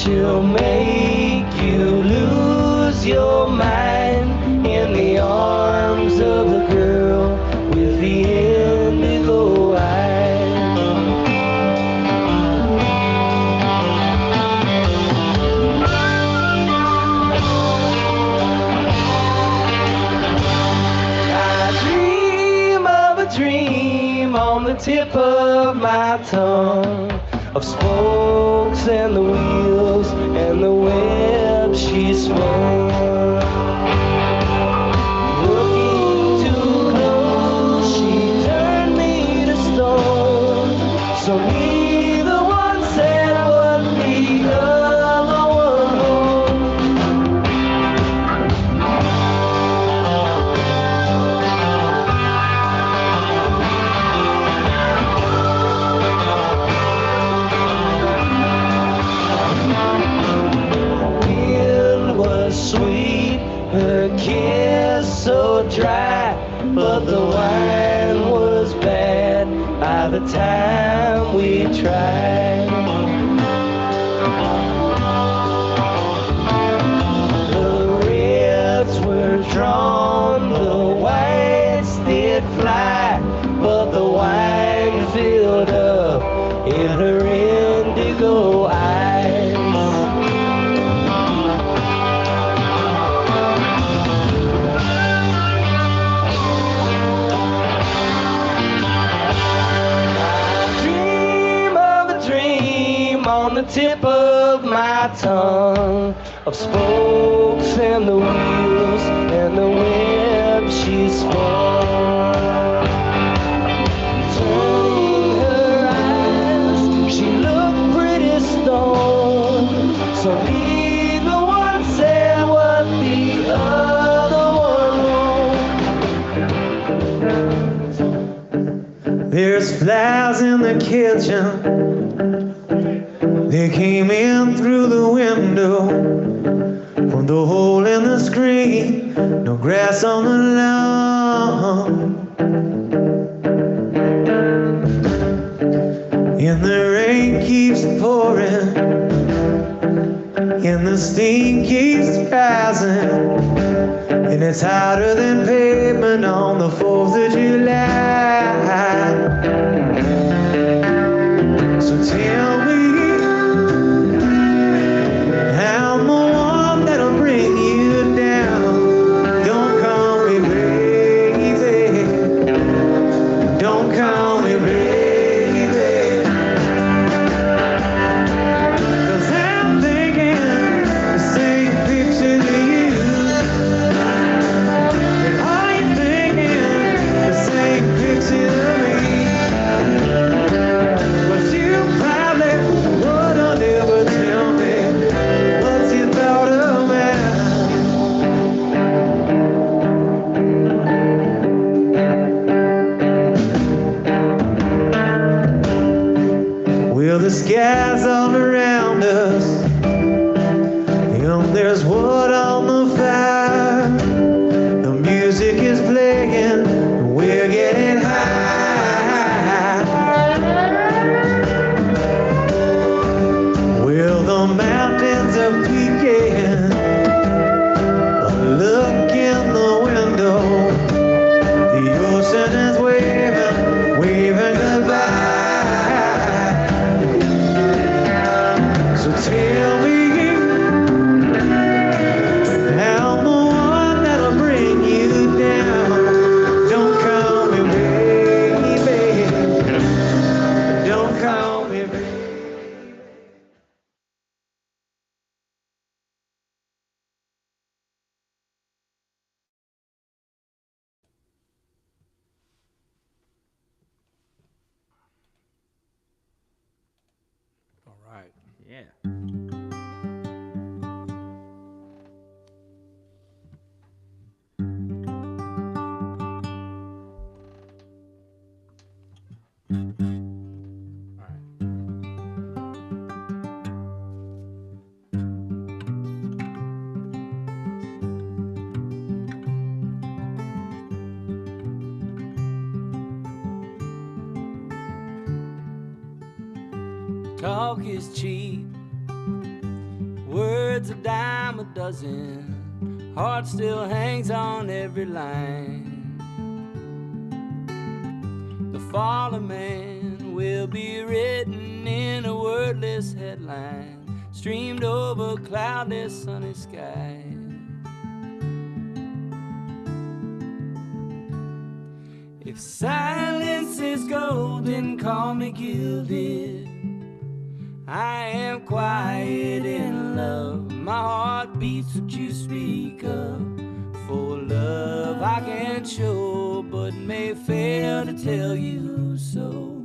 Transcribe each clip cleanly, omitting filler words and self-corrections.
she'll make you lose your mind in the arms of the girl with the indigo eyes. I dream of a dream on the tip of my tongue, of spokes and the wheels and the web she spun. Looking too close, she turned me to stone. So neither one said what the other one hoped. Sweet, her kiss so dry, but the wine was bad by the time we tried. The reds were drawn, the whites did fly, but the wine filled up in her indigo eyes. On the tip of my tongue, of spokes and the wheels and the web she spun. Turning her eyes, she looked pretty stoned. So neither one said what the other one wrote. There's flies in the kitchen. They came in through the window from the hole in the screen. No grass on the lawn. And the rain keeps pouring, and the steam keeps rising, and it's hotter than pavement on the 4th of July. So tell me, I'm the one that'll bring you down. Don't call me baby. Don't call me baby. 'Cause I'm thinking the same picture to you. And are you thinking the same picture to me? But you probably wouldn't ever tell me what you thought of me. Well, the sky's all around us, and there's wood on the fire. The music is playing, and we're getting high. Well, the mountains are peaking. Look in the window. The ocean is waving, waving goodbye. So tell me, I'm the one that'll bring you down. Don't call me baby. Don't call me baby. All right. Yeah. All right. Talk is cheap, Words a dime a dozen, heart still hangs on every line. The fall of man will be written in a wordless headline, streamed over cloudless sunny skies. If silence is gold, then call me gilded. I am quiet in love, my heart beats what you speak of. For love I can't show, but may fail to tell you so.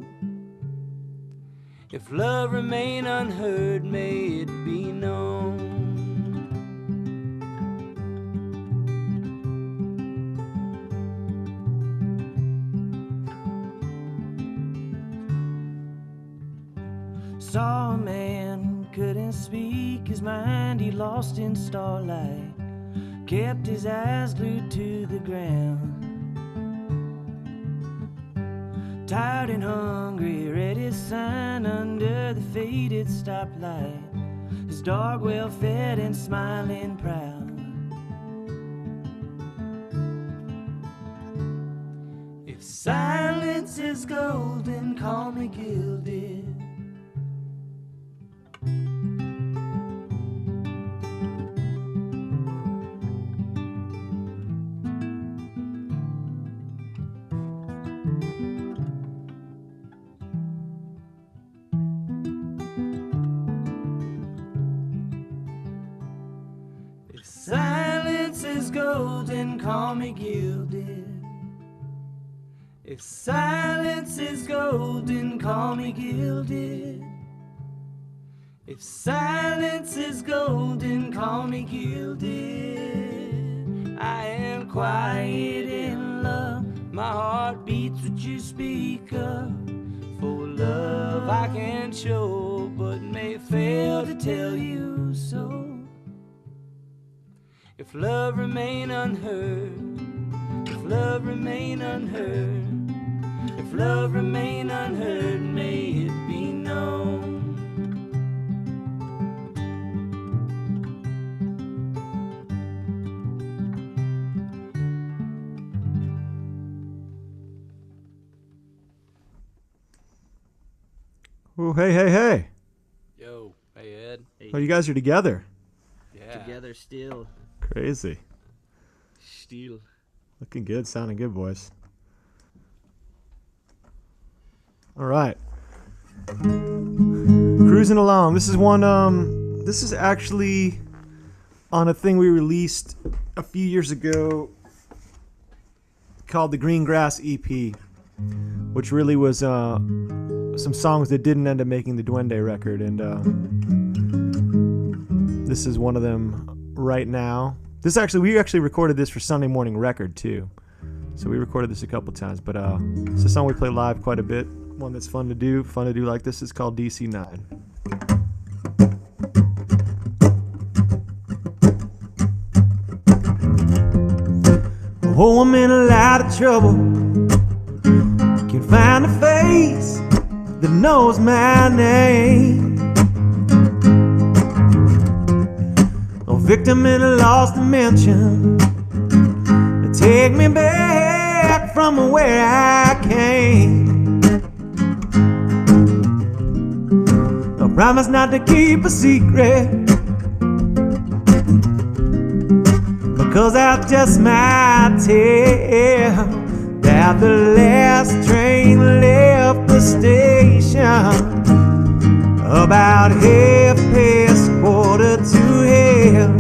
If love remain unheard, may it be known. Saw a man, couldn't speak his mind, he lost in starlight, kept his eyes glued to the ground. Tired and hungry, read his sign under the faded stoplight, his dog well fed and smiling proud. If silence is golden, call me gilded. Silence is golden, call me gilded. If silence is golden, call me gilded. If silence is golden, call me gilded. I am quiet in love, my heart beats what you speak of. For love I can't show, but may fail to tell you so. If love remain unheard, if love remain unheard, if love remain unheard, may it be known. Oh, hey. Yo, hey Ed. Oh, you guys are together. Yeah. Together still. Crazy. Still. Looking good, sounding good, boys. All right. Cruising along. This is actually on a thing we released a few years ago called the Green Grass EP, which really was some songs that didn't end up making the Duende record, and this is one of them right now. We actually recorded this for Sunday Morning Record too, so we recorded this a couple times. But it's a song we play live quite a bit. One that's fun to do like this. It's called DC9. Oh, I'm in a lot of trouble. Can't find a face that knows my name. A victim in a lost dimension. Take me back from where I came. I promise not to keep a secret, because I just might tell that the last train left the station about 12:45.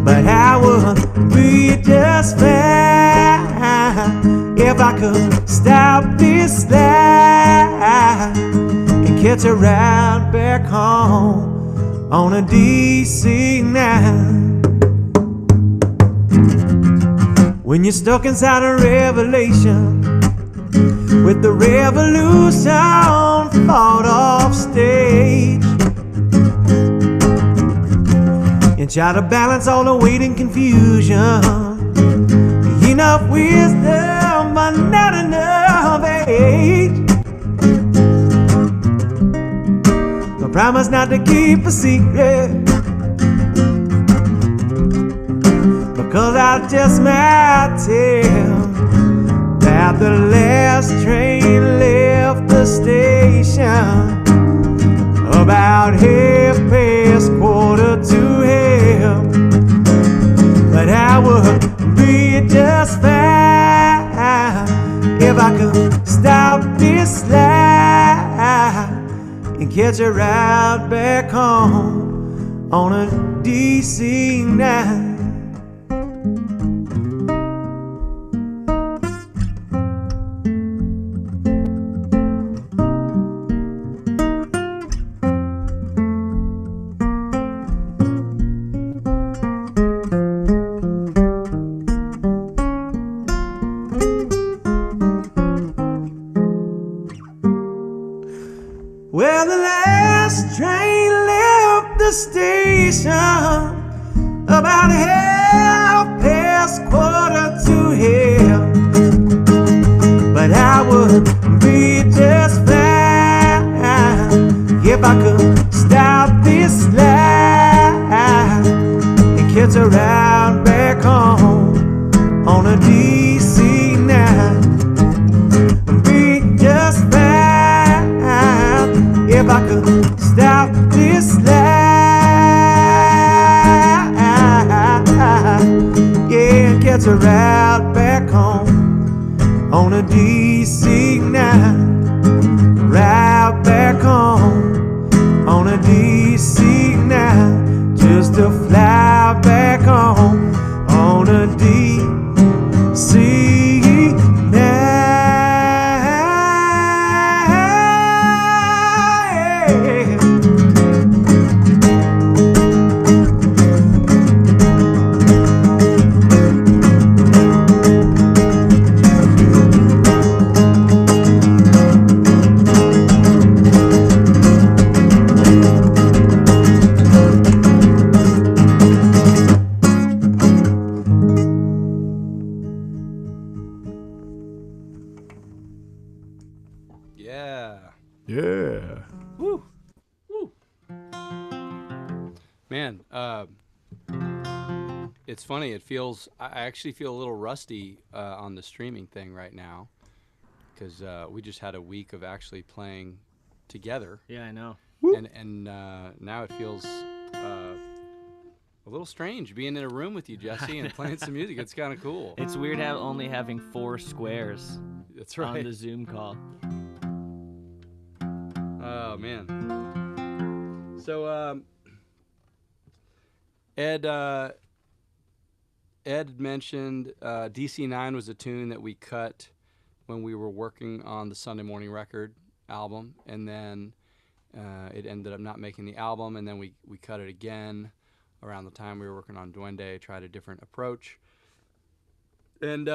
But I would be just fine if I could stop this line and catch a ride back home on a DC9. When you're stuck inside a revelation with the revolution fought off stage, and try to balance all the weight and confusion, enough wisdom but not enough age. promise not to keep a secret, because I just might tell that the last train left the station about 12:15. But I would be just fine if I could stop this line and catch a ride back home on a DC 9. Well, the last train left the station about 12:15. But I would be just fine if I could stop this line and catch a ride back home on a DC 9. Be just fine if I could stop this line, yeah, and catch a ride back home on a DC 9. Ride back home on a DC 9, just to fly back home on a DC 9. Yeah. Yeah. Woo. Woo. Man, it's funny. I actually feel a little rusty on the streaming thing right now, because we just had a week of actually playing together. Yeah, I know. And now it feels a little strange being in a room with you, Jesse, and playing some music. It's kind of cool. It's weird only having 4 squares That's right. on the Zoom call. Oh, man. So, Ed mentioned DC 9 was a tune that we cut when we were working on the Sunday Morning Record album, and then it ended up not making the album, and then we cut it again around the time we were working on Duende, tried a different approach. And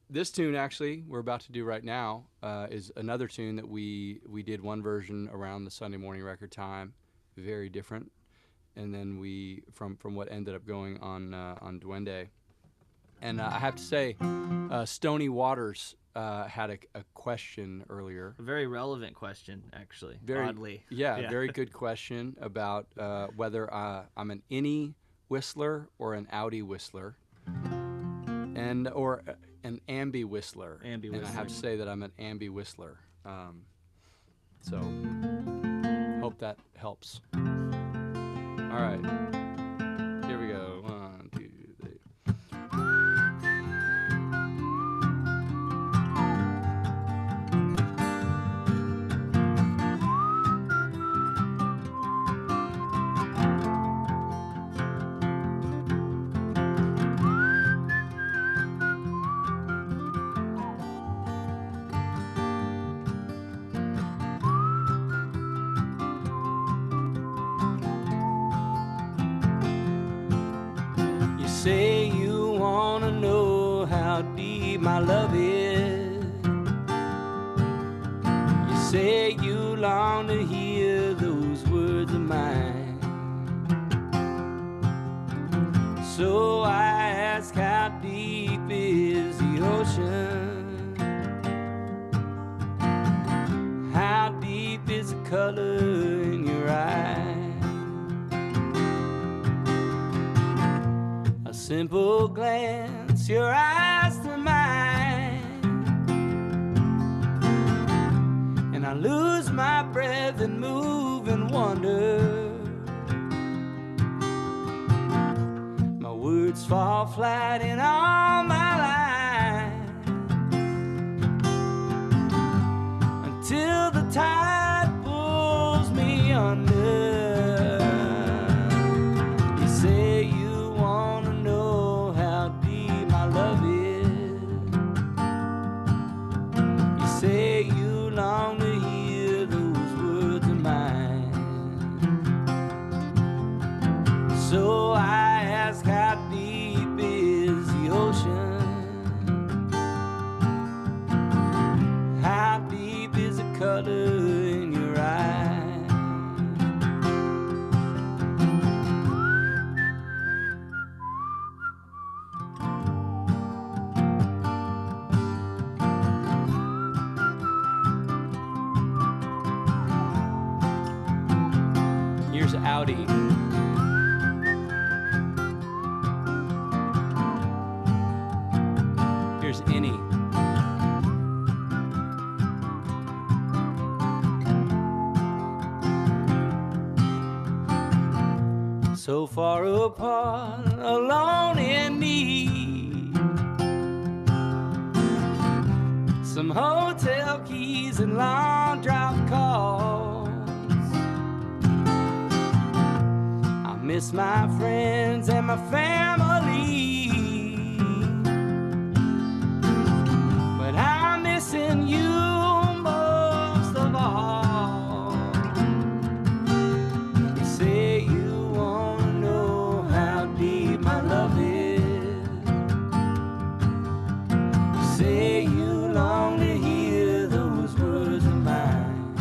this tune, actually, we're about to do right now, is another tune that we did one version around the Sunday Morning Record time, very different, and then we from what ended up going on Duende. And I have to say, Stony Waters had a question earlier. A very relevant question, actually. Oddly. Yeah, very good question about whether I'm an innie whistler or an outie whistler, or an ambi whistler. And I have to say that I'm an ambi whistler. So hope that helps. All right, here we go. 1, 2, 3. Say you wanna know how deep my love is. You say you long to hear those words of mine. So I ask, how deep is the ocean? How deep is the color in your eyes? simple glance, your eyes to mine, and I lose my breath and move and wonder. My words fall flat in all my lines until the tide pulls me under. You say you wanna know how deep my love is. You say you long to hear those words of mine. So I ask, how deep is the ocean? How deep is the color in your eye? Here's Audi. Here's Innie. So far apart, alone in need. Some hotel keys and long drop calls. I miss my friends and my family, but I'm missing you most of all. You say you wanna know how deep my love is. You say you long to hear those words of mine.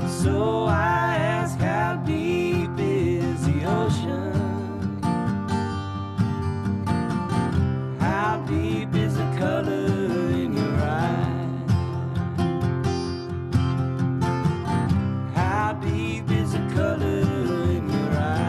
So I ask, how deep is the ocean? How deep is the color in your eye? How deep is the color in your eye?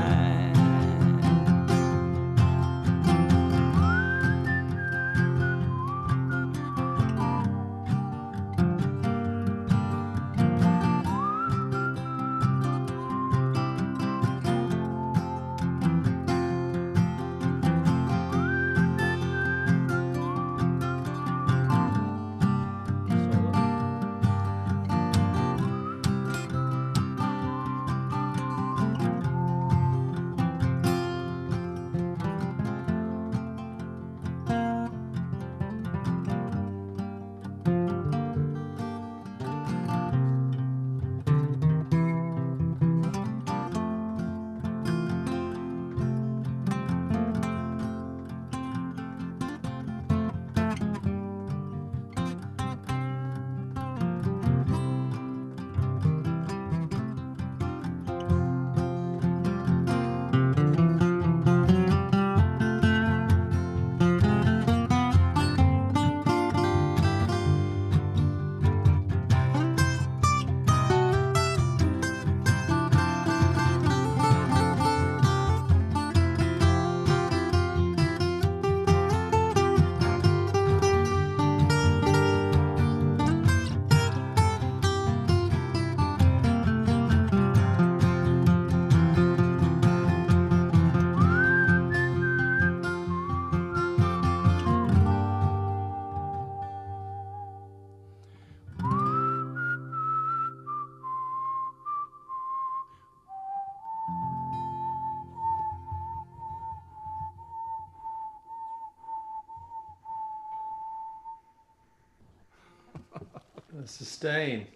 Sustain.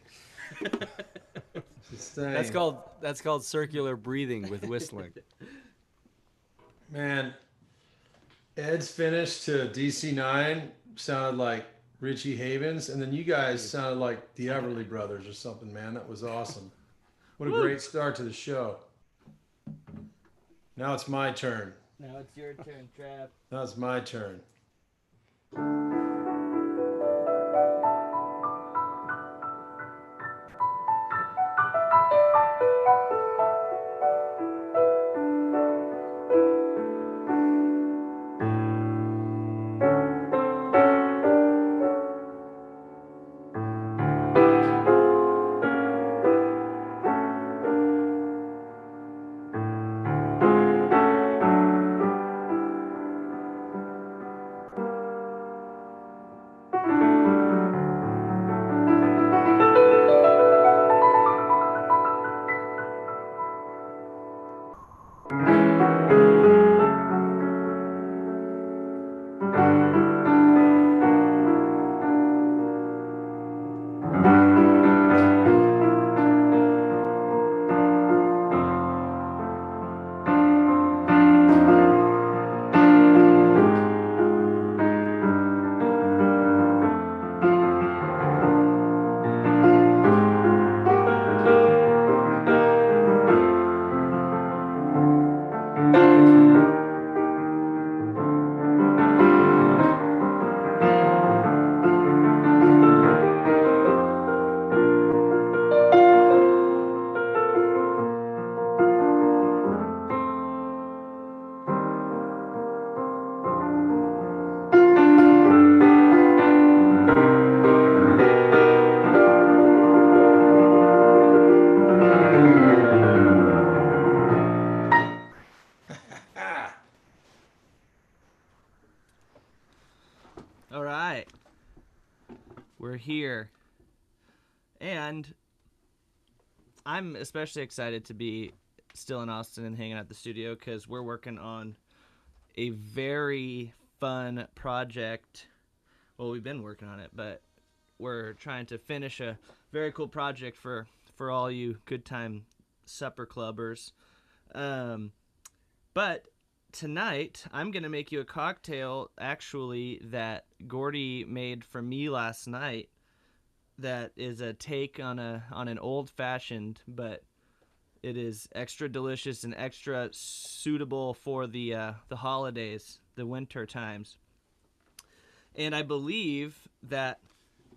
Sustain. That's called circular breathing with whistling. Man, Ed's finish to DC9 sounded like Richie Havens, and then you guys sounded like the Everly Brothers or something, man. That was awesome. What a great start to the show. Now it's my turn. Now it's your turn, Trap. Now it's my turn. here. And I'm especially excited to be still in Austin and hanging out at the studio because we're working on a very fun project. Well, we've been working on it, but we're trying to finish a very cool project for all you good time supper clubbers. But tonight, I'm going to make you a cocktail, actually, that Gordy made for me last night. That is a take on an old-fashioned, but it is extra delicious and extra suitable for the holidays, the winter times. And I believe that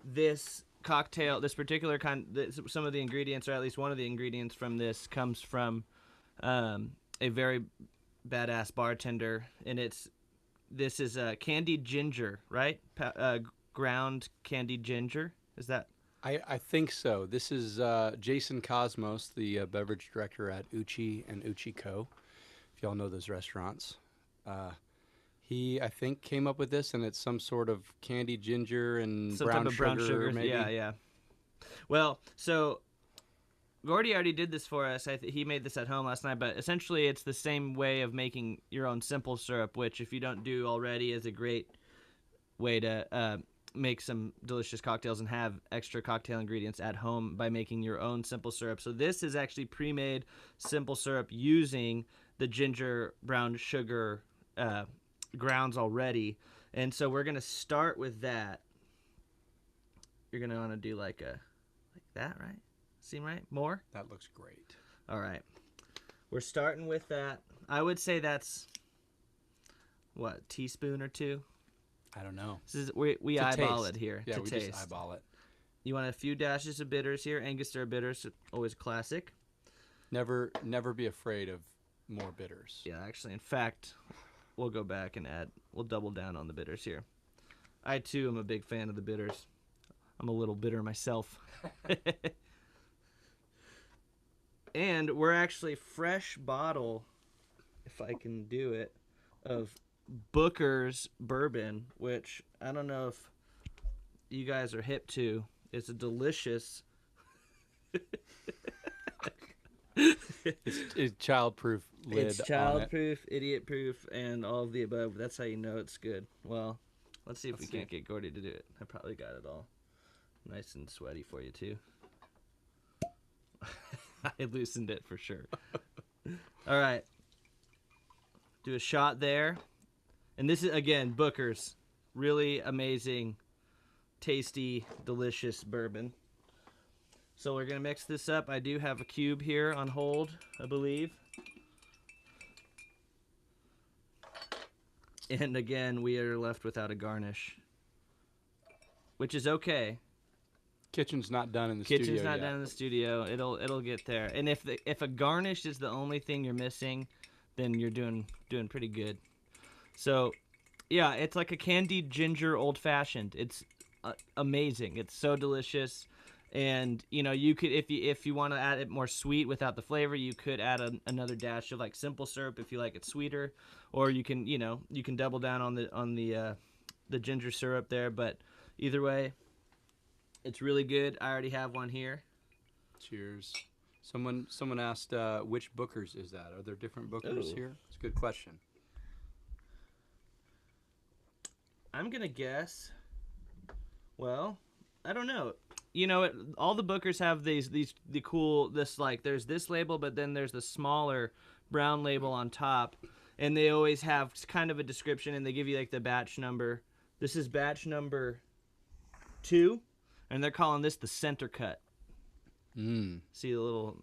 this cocktail, this particular kind, some of the ingredients, or at least one of the ingredients from this, comes from a very badass bartender, and this is candied ginger, right? Ground candied ginger. Is that? I think so. This is Jason Cosmos, the beverage director at Uchi and Uchi Co. If y'all know those restaurants. He, I think, came up with this, and it's some sort of candied ginger and Some brown type of brown sugar. maybe. Yeah. Well, so Gordy already did this for us. He made this at home last night, but essentially it's the same way of making your own simple syrup, which if you don't do already is a great way to make some delicious cocktails and have extra cocktail ingredients at home by making your own simple syrup. So this is actually pre-made simple syrup using the ginger brown sugar grounds already. And so we're going to start with that. You're going to want to do like that, right? Seem right? More? That looks great. All right. We're starting with that. I would say that's, what, teaspoon or two? I don't know. This is, we eyeball it here Yeah, to we taste. just eyeball it. You want a few dashes of bitters here. Angostura bitters, always classic. Never be afraid of more bitters. Yeah, actually, in fact, we'll go back and we'll double down on the bitters here. I, too, am a big fan of the bitters. I'm a little bitter myself. And we're actually fresh bottle, if I can do it, of Booker's bourbon, which I don't know if you guys are hip to. It's a delicious. It's child-proof lid. It's child-proof, idiot-proof, and all of the above. That's how you know it's good. Well, let's see if we can't get Gordy to do it. I probably got it all nice and sweaty for you, too. I loosened it for sure. All right. Do a shot there. And this is, again, Booker's. Really amazing, tasty, delicious bourbon. So we're going to mix this up. I do have a cube here on hold, I believe. And again, we are left without a garnish, which is okay. Kitchen's not done in the studio Kitchen's not yet. done in the studio. It'll get there. And if a garnish is the only thing you're missing, then you're doing pretty good. So, yeah, it's like a candied ginger old fashioned. It's amazing. It's so delicious. And you could, if you want to add it more sweet without the flavor, you could add another dash of like simple syrup if you like it sweeter, or you can double down on the ginger syrup there. But either way, it's really good. I already have one here. Cheers. Someone asked which Bookers is that? Are there different Bookers here? It's a good question. I'm gonna guess. Well, I don't know. All the Bookers have the cool there's this label, but then there's the smaller brown label on top, and they always have kind of a description, and they give you like the batch number. This is batch number 2, and they're calling this the center cut. See the little.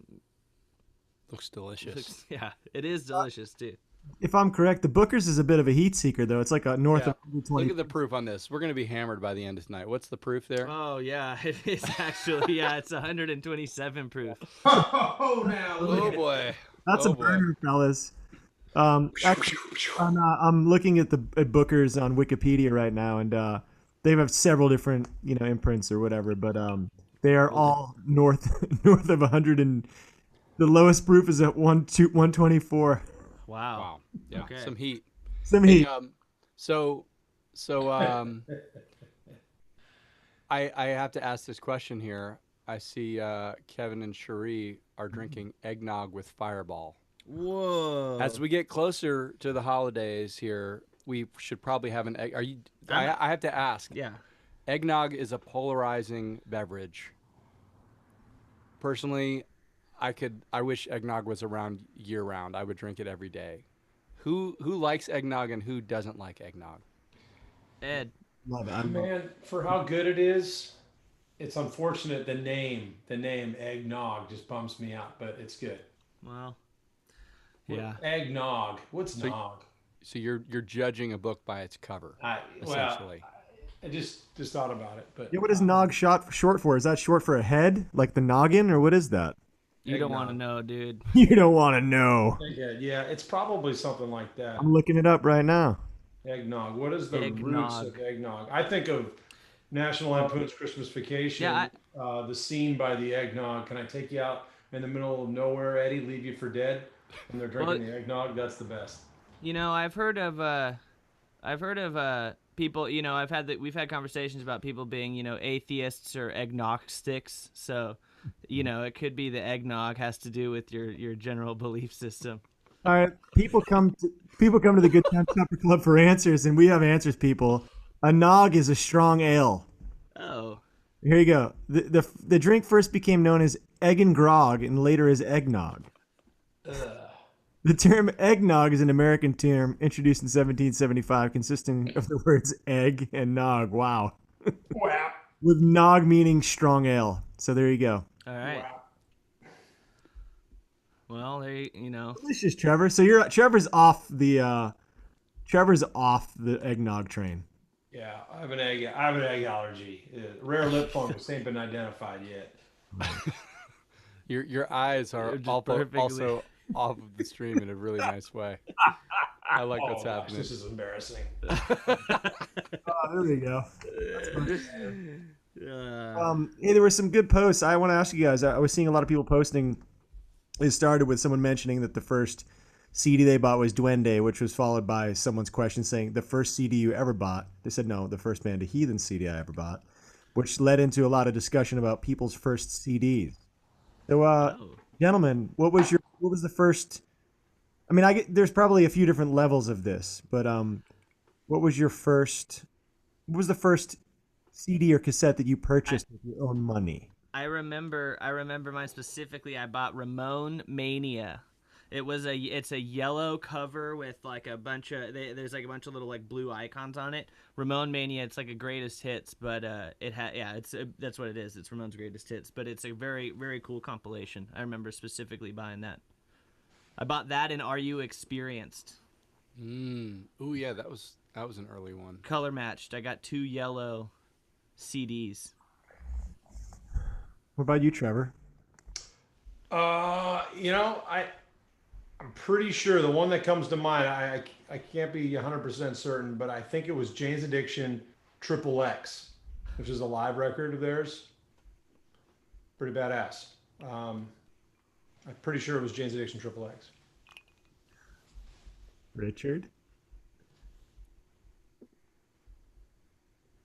Looks delicious. Yeah, it is delicious too. If I'm correct, the Booker's is a bit of a heat seeker, though. It's like a north of 120. Look at the proof on this. We're going to be hammered by the end of tonight. What's the proof there? Oh, yeah. It is actually, it's 127 proof. Oh, boy. That's a burner, fellas. I'm looking at at Booker's on Wikipedia right now, and they have several different, imprints or whatever, but they are all north of 100, and the lowest proof is at 124. Wow. Yeah. Okay. Some heat. Some heat. So I have to ask this question here. I see Kevin and Cherie are drinking eggnog with Fireball. Whoa. As we get closer to the holidays here, we should probably have an egg. Are you? I have to ask. Yeah. Eggnog is a polarizing beverage. Personally, I wish eggnog was around year round. I would drink it every day. Who likes eggnog and who doesn't like eggnog? Ed. Love it. Man, for how good it is, it's unfortunate the name eggnog just bums me out, but it's good. Well, yeah. Eggnog. What's nog? So you're judging a book by its cover, essentially. I just thought about it, but Yeah, what is nog short for? Is that short for a head, like the noggin, or what is that? You don't want to know, dude. You don't want to know. yeah, it's probably something like that. I'm looking it up right now. Eggnog. What is the roots Eggnog. of eggnog? I think of National Lampoon's Christmas Vacation. Yeah, the scene by the eggnog. Can I take you out in the middle of nowhere, Eddie? Leave you for dead? And they're drinking the eggnog. That's the best. You know, I've heard of people. You know, we've had conversations about people being, you know, atheists or agnostics. So, you know, it could be the eggnog has to do with your general belief system. All right, people come to the Good Time Supper Club for answers, and we have answers. People, a nog is a strong ale. Oh. Here you go. The drink first became known as egg and grog, and later as eggnog. The term eggnog is an American term introduced in 1775, consisting of the words egg and nog. Wow. Wow. With nog meaning strong ale. So there you go. All right. Wow. Well, you know. Delicious, Trevor. So Trevor's off the eggnog train. Yeah, I have an egg allergy. Rare lip fungus ain't been identified yet. Your eyes are Just also perfectly- off of the stream in a really nice way. I like what's Gosh, happening. this is embarrassing. Oh, there we go. Uh, Hey, there were some good posts. I want to ask you guys. I was seeing a lot of people posting. It started with someone mentioning that the first CD they bought was Duende, which was followed by someone's question saying, the first CD you ever bought? They said, no, the first band, a Heathens CD I ever bought, which led into a lot of discussion about people's first CDs. So, gentlemen, what was the first? I mean, there's probably a few different levels of this, but what was the first CD or cassette that you purchased with your own money? I remember mine specifically. I bought Ramon Mania. It's a yellow cover with like a bunch of there's like a bunch of little like blue icons on it. Ramon Mania. It's like a greatest hits, but that's what it is. It's Ramon's greatest hits, but it's a very, very cool compilation. I remember specifically buying that. I bought that in Are You Experienced? Oh yeah, that was an early one. Color matched. I got 2 yellow CDs. What about you, Trevor? You know, I'm pretty sure the one that comes to mind, I can't be 100% certain, but I think it was Jane's Addiction Triple X, which is a live record of theirs. Pretty badass. I'm pretty sure it was Jane's Addiction Triple X. Richard?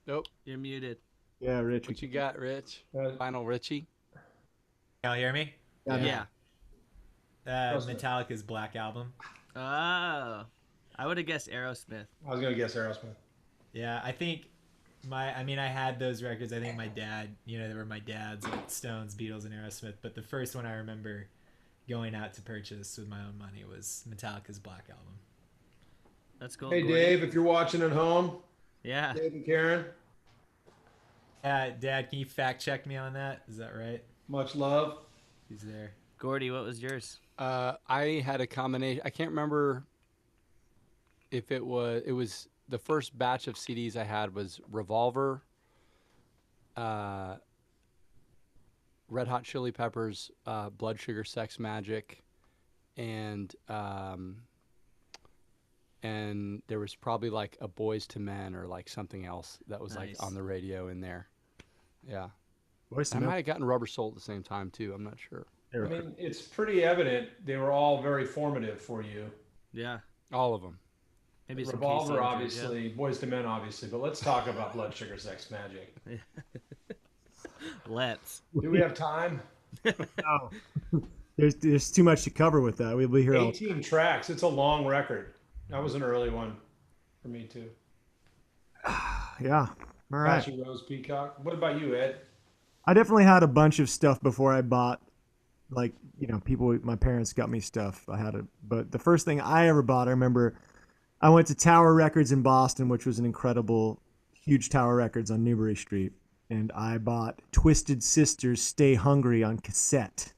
Nope. You're muted. Yeah, Richard. What you got, Rich? Uh, Final Richie? Y'all hear me? Yeah. Metallica's Black Album. Oh, I would have guessed Aerosmith. I was going to guess Aerosmith. Yeah, I think I had those records. I think my dad, they were my dad's, like Stones, Beatles, and Aerosmith. But the first one I remember going out to purchase with my own money was Metallica's Black Album. That's cool. Hey, Gordy. Dave, if you're watching at home, Yeah. Dave and Karen, Dad, can you fact check me on that? Is that right? much love. He's there. Gordy, what was yours? I had a combination. I can't remember if it was the first batch of CDs I had was Revolver, Red Hot Chili Peppers, Blood Sugar Sex Magic, and there was probably like a Boys to Men or like something else that was Nice. like on the radio in there. Yeah. Voice I of might have gotten Rubber Soul at the same time too. I'm not sure. I mean, it's pretty evident they were all very formative for you. Yeah. All of them. Maybe some Revolver, Casey obviously, Boys to Men, obviously, but let's talk about Blood Sugar Sex Magic. Let's. Do we have time? Oh. There's too much to cover with that. We'll be here 18 tracks. It's a long record. That was an early one for me too. Yeah. All right. Apache Rose Peacock. What about you, Ed? I definitely had a bunch of stuff before I bought, like, my parents got me stuff. But the first thing I ever bought, I remember I went to Tower Records in Boston, which was an incredible, huge Tower Records on Newbury Street. And I bought Twisted Sister's Stay Hungry on cassette.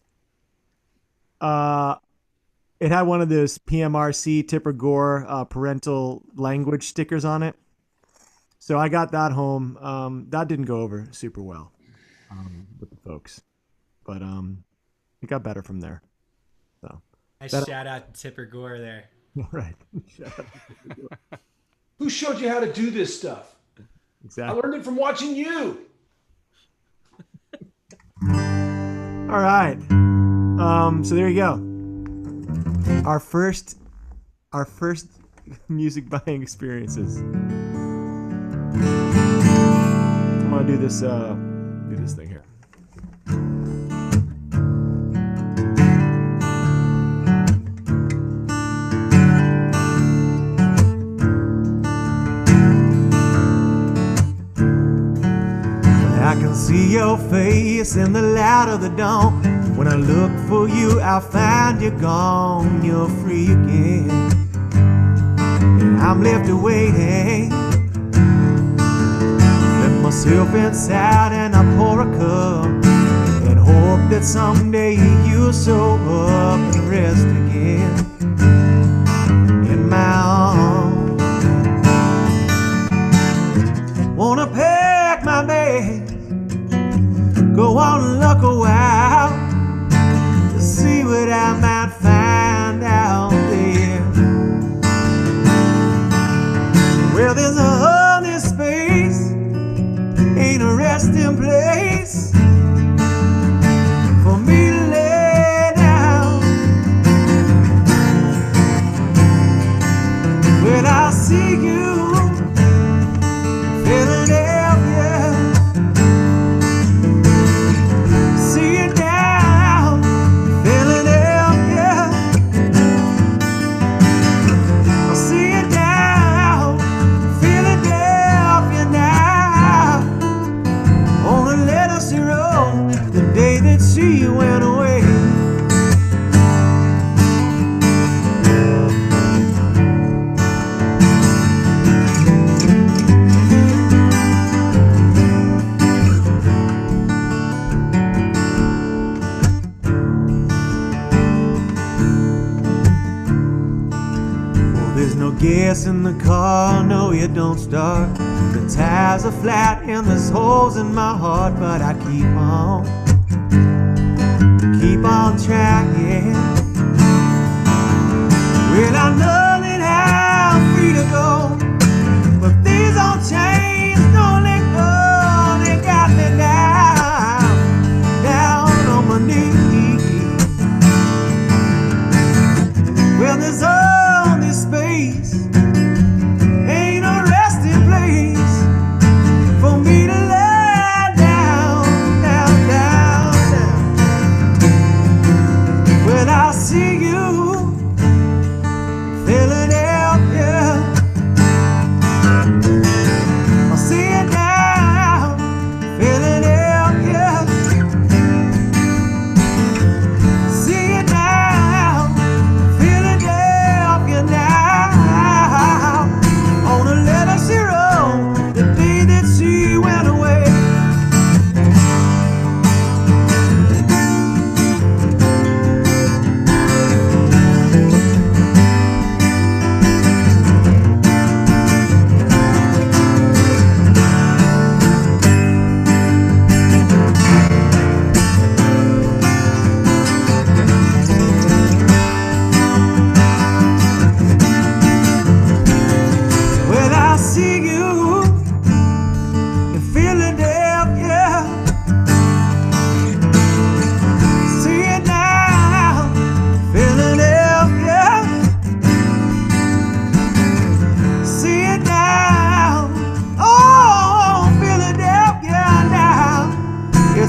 It had one of those PMRC Tipper Gore parental language stickers on it. So I got that home. That didn't go over super well with the folks, but it got better from there. So Shout out to Tipper Gore there. Right. Who showed you how to do this stuff? Exactly. I learned it from watching you. All right. So there you go. Our first music buying experiences. I'm gonna do this thing here. I can see your face in the light of the dawn. When I look for you, I'll find you gone. You're free again, and I'm left waiting. Let myself inside and I pour a cup and hope that someday you'll show up and rest again in my arms. Wanna pack my bag, go on and look a while to see what I might find out there. Well, there's a hole in space, ain't a resting place for me to lay down. Well, I'll see you in Philadelphia. See you down in Philadelphia. I'll see you down in Philadelphia now. On a Legacy Road, the day that she went away. Well, there's no gas in the car, no, you don't start. The tires are flat and there's holes in my heart, but I keep on trying. Well, I know that I'm free to go, but these old chains don't let go. They got me down on my knees. Well, there's all this space, ain't a resting place for me to lay down. Well, I'll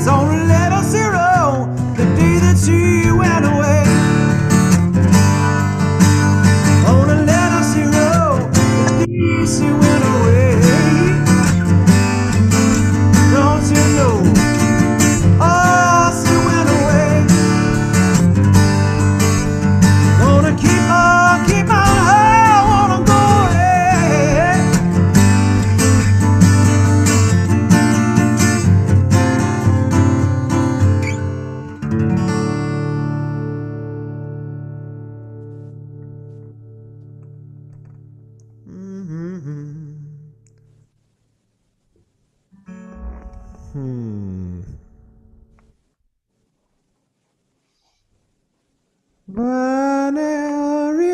It's on a level 0, the day that she went away. On a level 0, the day she went away. Don't you know? Oh, she went away. Wanna keep on, I wanna go away.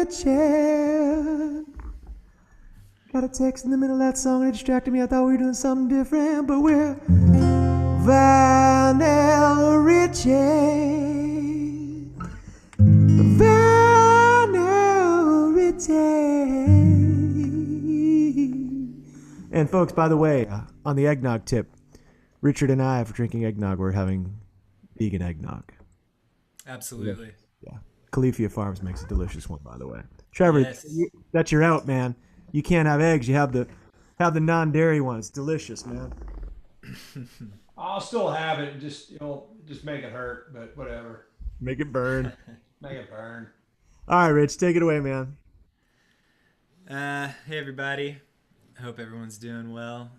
Richard. Got a text in the middle of that song and it distracted me. I thought we were doing something different, but we're Vanilla Richard. Vanilla Richard. And folks, by the way, on the eggnog tip, Richard and I, for drinking eggnog, we're having vegan eggnog. Absolutely. Yeah. Califia Farms makes a delicious one, by the way. Trevor, Yes. that's your out, man. You can't have eggs. You have the non-dairy one. It's delicious, man. I'll still have it. Just just make it hurt, but whatever. Make it burn. Make it burn. All right, Rich, take it away, man. Hey everybody. I hope everyone's doing well.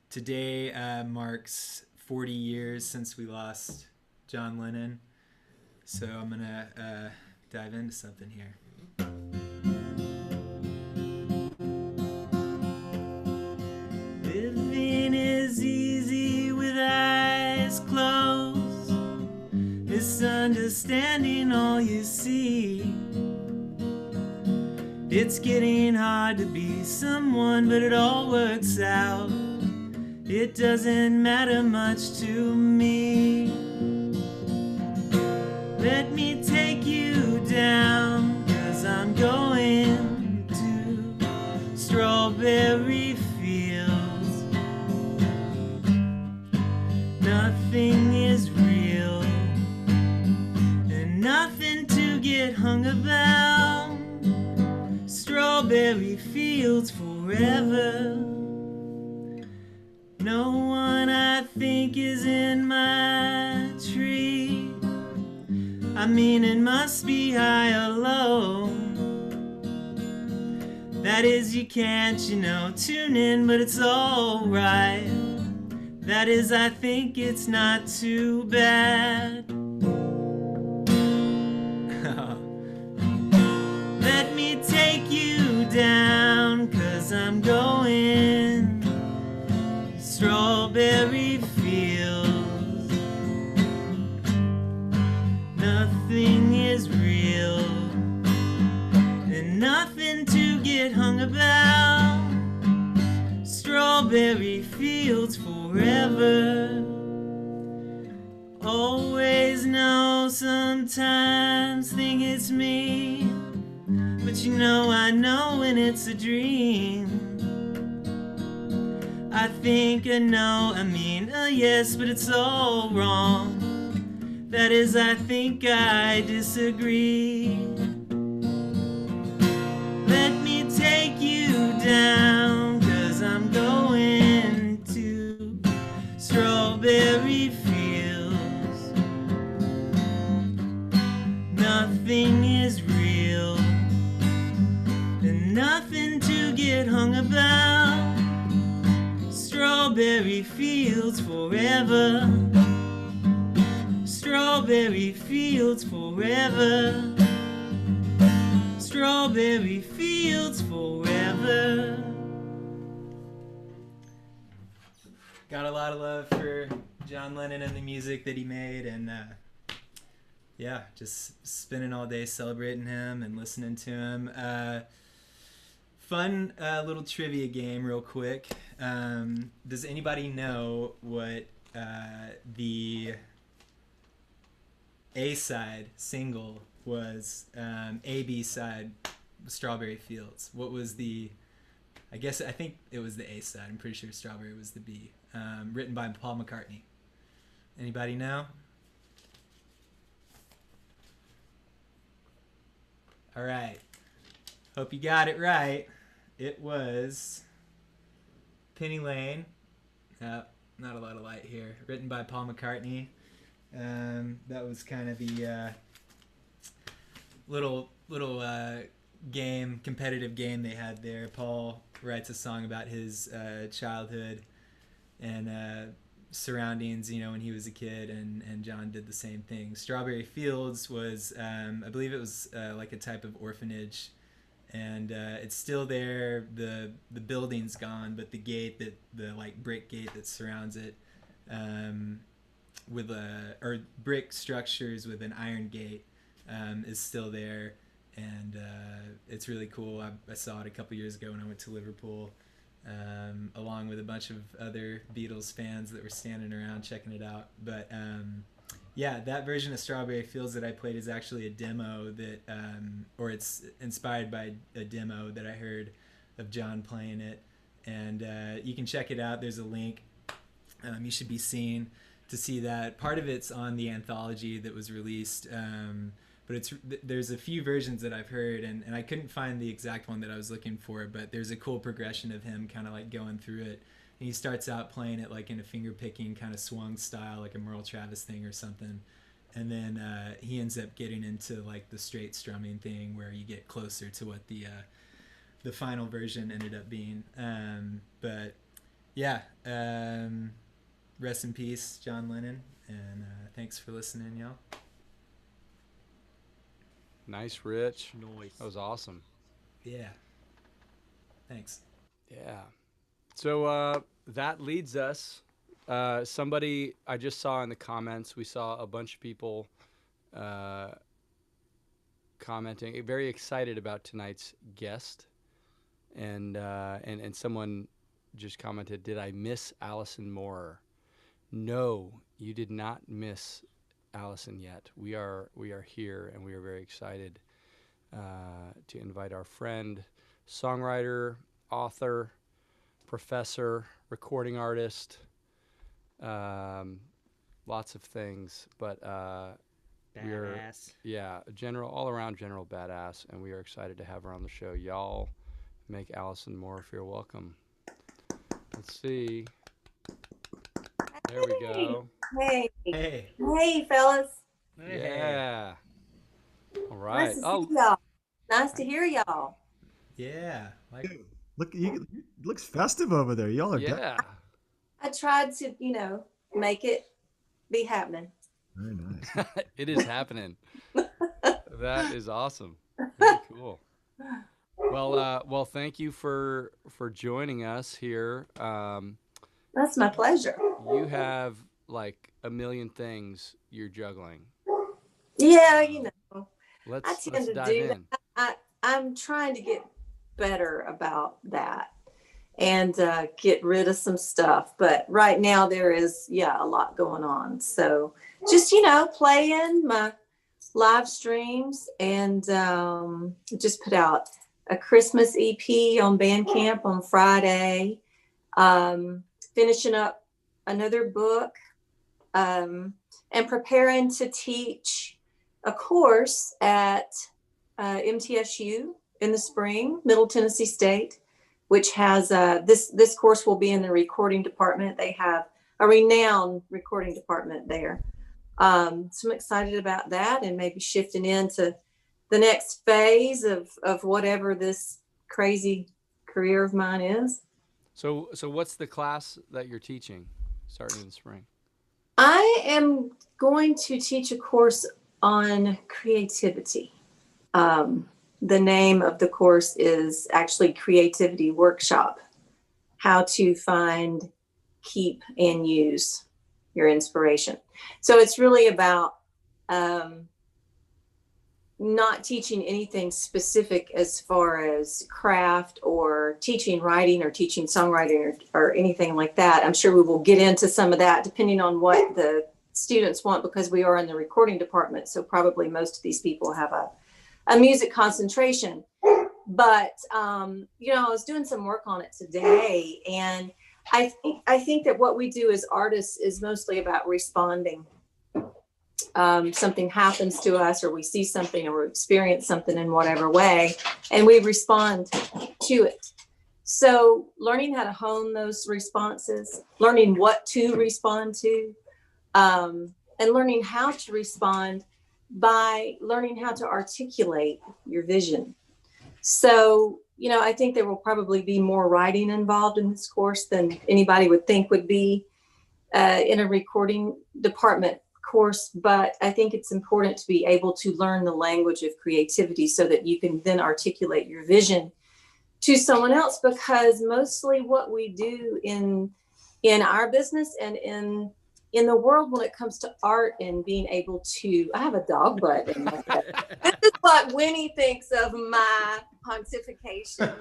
Today marks 40 years since we lost John Lennon. So I'm going to dive into something here. Living is easy with eyes closed, misunderstanding all you see. It's getting hard to be someone, but it all works out. It doesn't matter much to me. Let me take you down, 'cause I'm going to strawberry fields. Nothing is real, and nothing to get hung about. Strawberry fields forever. No one I think is in my tree. I mean, it must be high or low. That is, you can't, tune in, but it's alright. That is, I think it's not too bad. Let me take you down, 'cause I'm going strawberry fields. Nothing is real, and nothing to get hung about. Strawberry fields forever. Always know, sometimes think it's me, but I know when it's a dream. I think I know, yes, but it's all wrong. That is, I think I disagree. Let me take you down, 'cause I'm going to strawberry fields. Nothing is real, and nothing to get hung about. Strawberry fields forever. Strawberry fields forever. Strawberry fields forever. Got a lot of love for John Lennon and the music that he made, and just spending all day celebrating him and listening to him. Fun little trivia game real quick. Does anybody know what the A-side single was? A-B side, Strawberry Fields. What was the... I think it was the A-side. I'm pretty sure Strawberry was the B. written by Paul McCartney. Anybody know? All right. Hope you got it right. It was Penny Lane. Not a lot of light here. Written by Paul McCartney. That was kind of the little competitive game they had there. Paul writes a song about his childhood and surroundings, when he was a kid, and John did the same thing. Strawberry Fields was, I believe it was like a type of orphanage, and it's still there. The building's gone, but the gate, the like brick gate that surrounds it, or brick structures with an iron gate, is still there, and it's really cool. I saw it a couple years ago when I went to Liverpool, along with a bunch of other Beatles fans that were standing around checking it out. But yeah, that version of Strawberry Fields that I played is actually a demo that, or it's inspired by a demo that I heard of John playing it, and you can check it out. There's a link. You should be seeing to see that. Part of it's on the anthology that was released, but there's a few versions that I've heard, and I couldn't find the exact one that I was looking for, but there's a cool progression of him kind of like going through it. And he starts out playing it like in a finger-picking kind of swung style, like a Merle Travis thing or something. And then he ends up getting into like the straight strumming thing where you get closer to what the final version ended up being. But yeah, rest in peace, John Lennon, and thanks for listening, y'all. Nice, Rich. Noise. That was awesome. Yeah. Thanks. Yeah. So that leads us. Somebody I just saw in the comments, we saw a bunch of people commenting, very excited about tonight's guest, and someone just commented, "Did I miss Allison Moore?" No, you did not miss Allison yet. We are here, and we are very excited to invite our friend, songwriter, author, professor, recording artist, lots of things, but Badass. all around general badass, and we are excited to have her on the show. Y'all make Allison Moore feel welcome. Let's see. There we go. Hey. Hey. Hey, fellas. Yeah. All right. Nice to see y'all. Nice to hear y'all. Yeah. Like, Look, looks festive over there. Y'all are Yeah. I tried to, make it be happening. very nice. It is happening. That is awesome. Very cool. Well, thank you for joining us here. That's my pleasure. You have like a million things you're juggling. Yeah, Let's I tend to dive do in. that. I'm trying to get better about that and get rid of some stuff. But right now there is, a lot going on. So just, playing my live streams, and just put out a Christmas EP on Bandcamp on Friday. Finishing up another book, and preparing to teach a course at MTSU in the spring, Middle Tennessee State, which has this course will be in the recording department. They have a renowned recording department there. So I'm excited about that, and maybe shifting into the next phase of whatever this crazy career of mine is. So what's the class that you're teaching starting in the spring? I am going to teach a course on creativity. The name of the course is actually Creativity Workshop: How to Find, Keep, and Use Your Inspiration. So it's really about not teaching anything specific as far as craft or teaching writing or teaching songwriting or anything like that. I'm sure we will get into some of that depending on what the students want, because we are in the recording department. So probably most of these people have a music concentration. But, I was doing some work on it today, and I think that what we do as artists is mostly about responding. Something happens to us, or we see something, or we experience something in whatever way, and we respond to it. So learning how to hone those responses, learning what to respond to, and learning how to respond by learning how to articulate your vision. So, I think there will probably be more writing involved in this course than anybody would think would be in a recording department course. But I think it's important to be able to learn the language of creativity so that you can then articulate your vision to someone else, because mostly what we do in our business and in the world when it comes to art and being able to, I have a dog butt in my head. This is what Winnie thinks of my pontification.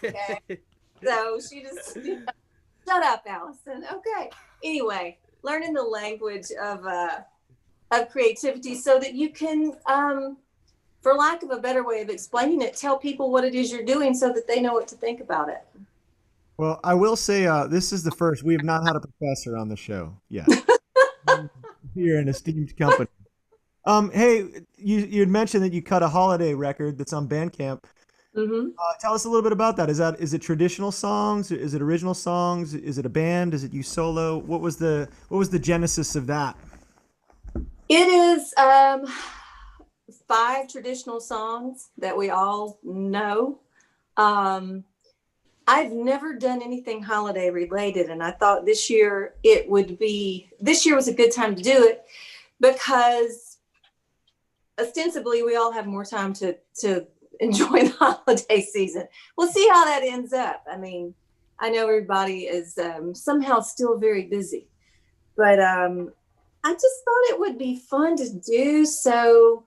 Okay. So she just, shut up, Allison. Okay. Anyway, learning the language of creativity so that you can, for lack of a better way of explaining it, tell people what it is you're doing so that they know what to think about it. Well, I will say this is the first. We have not had a professor on the show yet. You're an esteemed company. Hey, you had mentioned that you cut a holiday record that's on Bandcamp. Mm-hmm. Tell us a little bit about that. Is it traditional songs? Is it original songs? Is it a band? Is it you solo? What was the genesis of that? It is 5 traditional songs that we all know. I've never done anything holiday related, and I thought this year was a good time to do it because ostensibly we all have more time to enjoy the holiday season. We'll see how that ends up. I mean, I know everybody is somehow still very busy, but I just thought it would be fun to do. So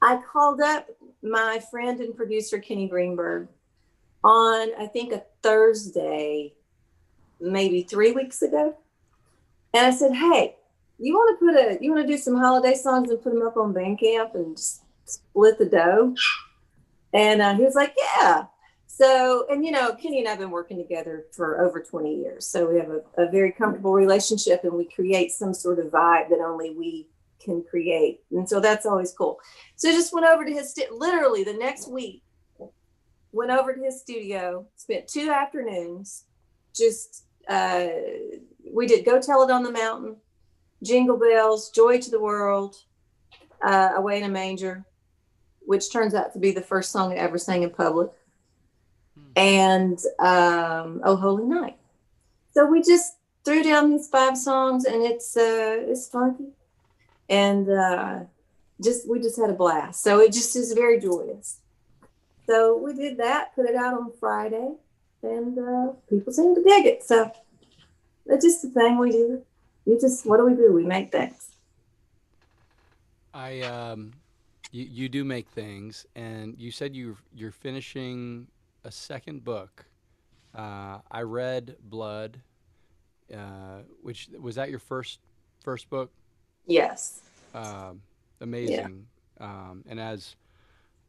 I called up my friend and producer, Kenny Greenberg, on, I think, a Thursday, maybe 3 weeks ago. And I said, hey, you want to do some holiday songs and put them up on Bandcamp and just split the dough? And he was like, yeah. So, and Kenny and I have been working together for over 20 years. So we have a very comfortable relationship, and we create some sort of vibe that only we can create. And so that's always cool. So I just went over to his, literally the next week, went over to his studio, spent 2 afternoons, just, we did Go Tell It on the Mountain, Jingle Bells, Joy to the World, Away in a Manger, which turns out to be the first song I ever sang in public, and Oh Holy Night. So we just threw down these 5 songs, and it's funky, and we just had a blast. So it just is very joyous. So we did that, put it out on Friday, and people seem to dig it. So that's just the thing we do. What do we do? We make things. You do make things, and you said you're finishing a second book. I read Blood, which was that your first book? Yes. Amazing. Yeah. And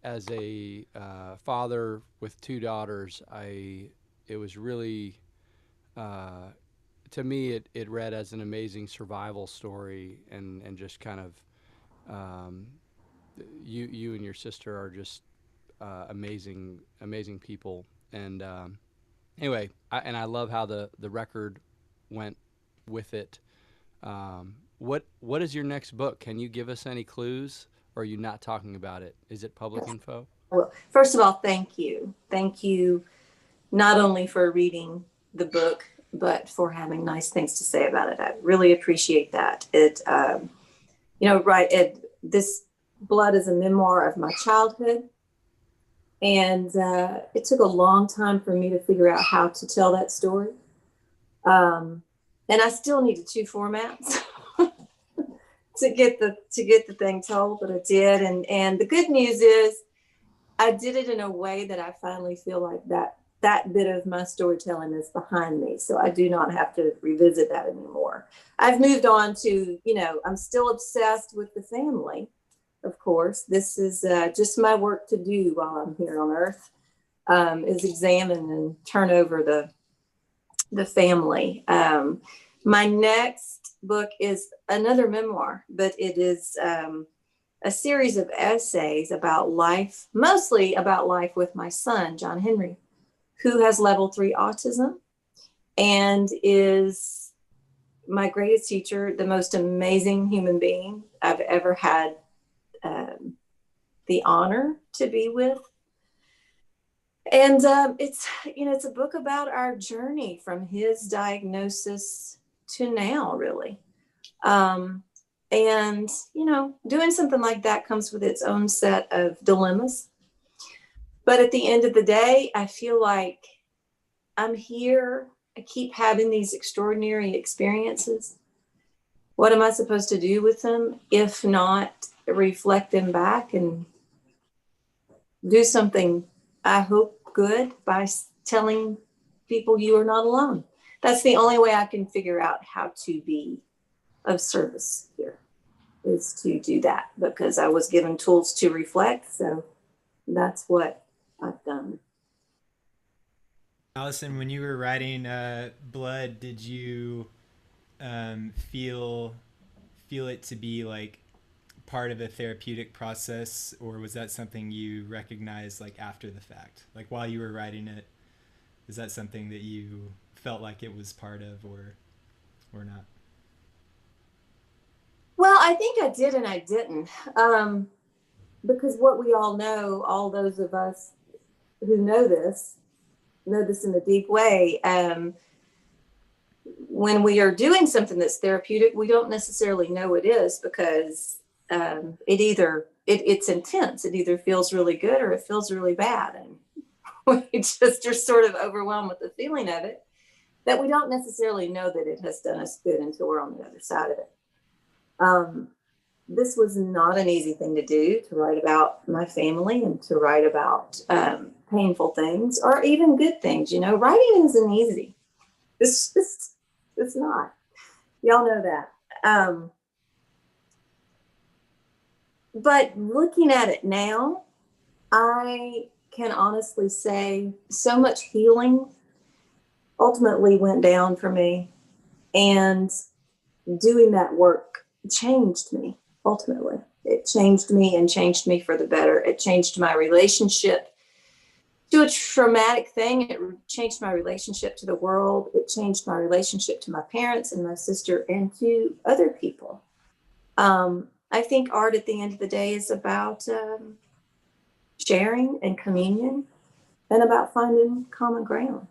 as a father with 2 daughters, it was really, to me, it read as an amazing survival story, and just kind of, you and your sister are just amazing people. And anyway, I love how the record went with it. What is your next book? Can you give us any clues? Or are you not talking about it? Is it public info? Well, first of all, thank you. Thank you not only for reading the book, but for having nice things to say about it. I really appreciate that. This Blood is a memoir of my childhood. And it took a long time for me to figure out how to tell that story. And I still needed 2 formats. to get the thing told, but I did. And the good news is I did it in a way that I finally feel like that bit of my storytelling is behind me. So I do not have to revisit that anymore. I've moved on to, I'm still obsessed with the family, of course. This is just my work to do while I'm here on Earth, is examine and turn over the family. My next book is another memoir, but it is a series of essays about life, mostly about life with my son, John Henry, who has level 3 autism and is my greatest teacher, the most amazing human being I've ever had the honor to be with. And it's a book about our journey from his diagnosis to now, really. And, doing something like that comes with its own set of dilemmas. But at the end of the day, I feel like I'm here. I keep having these extraordinary experiences. What am I supposed to do with them if not reflect them back and do something, I hope, good by telling people you are not alone? That's the only way I can figure out how to be of service here, is to do that, because I was given tools to reflect. So that's what I've done. Allison, when you were writing Blood, did you feel it to be like part of a therapeutic process, or was that something you recognized like after the fact? Like while you were writing it, is that something that you felt like it was part of, or not? Well, I think I did and I didn't. Because what we all know, all those of us who know this in a deep way. When we are doing something that's therapeutic, we don't necessarily know it is, because it's intense. It either feels really good or it feels really bad. And we just are sort of overwhelmed with the feeling of it, that we don't necessarily know that it has done us good until we're on the other side of it. This was not an easy thing to do, to write about my family and to write about painful things or even good things. Writing isn't easy. It's not. Y'all know that. But looking at it now, I can honestly say so much healing ultimately went down for me, and doing that work changed me. Ultimately, it changed me and changed me for the better. It changed my relationship to a traumatic thing. It changed my relationship to the world. It changed my relationship to my parents and my sister and to other people. I think art at the end of the day is about sharing and communion, and about finding common ground.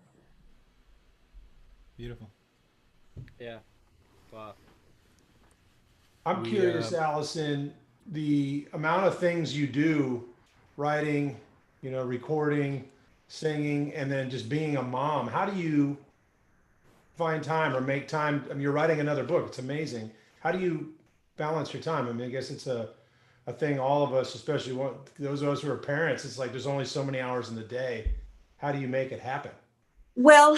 Beautiful. Yeah. Wow. I'm curious, Allison, the amount of things you do, writing, recording, singing, and then just being a mom. How do you find time or make time? I mean, you're writing another book. It's amazing. How do you balance your time? I mean, I guess it's a thing all of us, especially those of us who are parents, it's like there's only so many hours in the day. How do you make it happen? Well,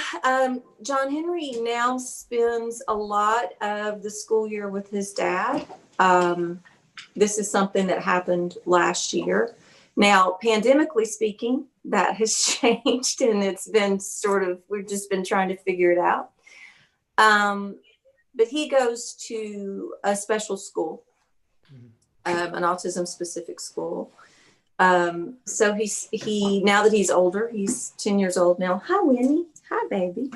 John Henry now spends a lot of the school year with his dad. This is something that happened last year. Now, pandemically speaking, that has changed, and it's been we've just been trying to figure it out. But he goes to a special school, an autism specific school. So he now that he's older, he's 10 years old now. Hi, Winnie. Hi, baby.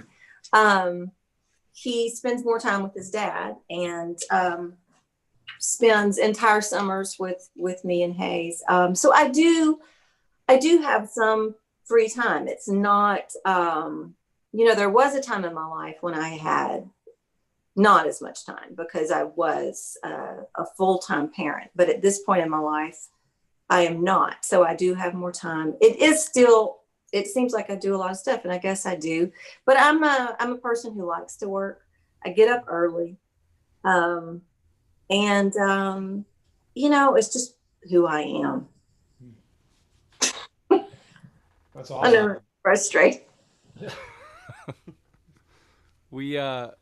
He spends more time with his dad, and spends entire summers with me and Hayes. So I do have some free time. It's not, there was a time in my life when I had not as much time because I was a full-time parent. But at this point in my life, I am not. So I do have more time. It seems like I do a lot of stuff, and I guess I do. But I'm a person who likes to work. I get up early. It's just who I am. That's I awesome. never frustrate. We are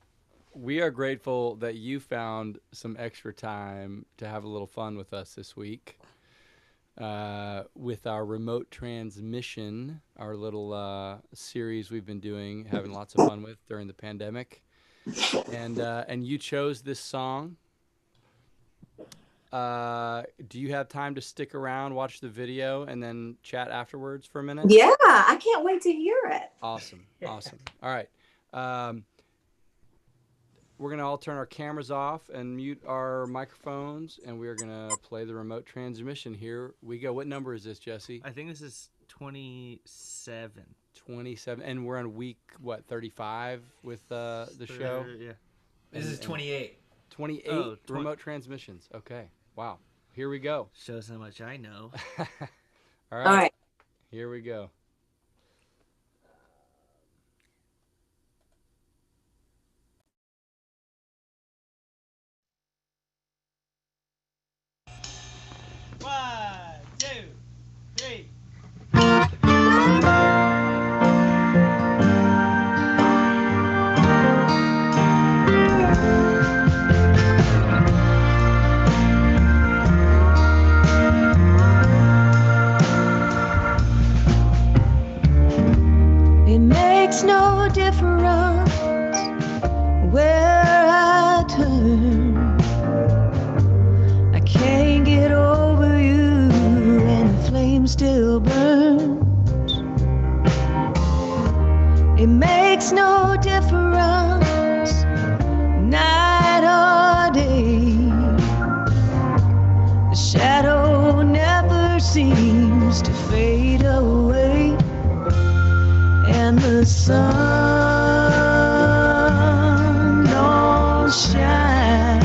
grateful that you found some extra time to have a little fun with us this week. with our remote transmission, our little series we've been doing, having lots of fun with during the pandemic. And you chose this song. Do you have time to stick around, watch the video, and then chat afterwards for a minute? Yeah, I can't wait to hear it. Awesome. All right. We're going to all turn our cameras off and mute our microphones, and we're going to play the remote transmission. Here we go. What number is this, Jesse? I think this is 27. 27. And we're on week, 35 with the show? Yeah. This is 28. 28 remote transmissions. Okay. Wow. Here we go. Shows how much I know. All right. All right. Here we go. One, two, three. It makes no difference where I turn. I can't get over you, and the flame still burns. It makes no difference, night or day. The shadow never seems to fade away. And the sun don't shine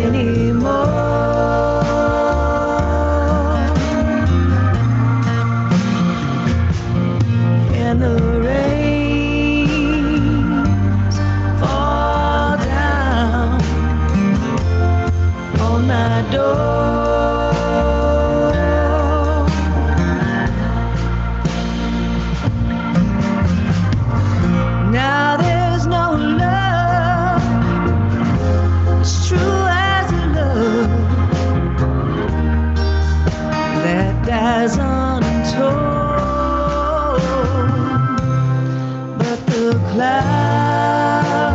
anymore. And the rains fall down on my door. Now there's no love as true as a love that dies untold. But the clouds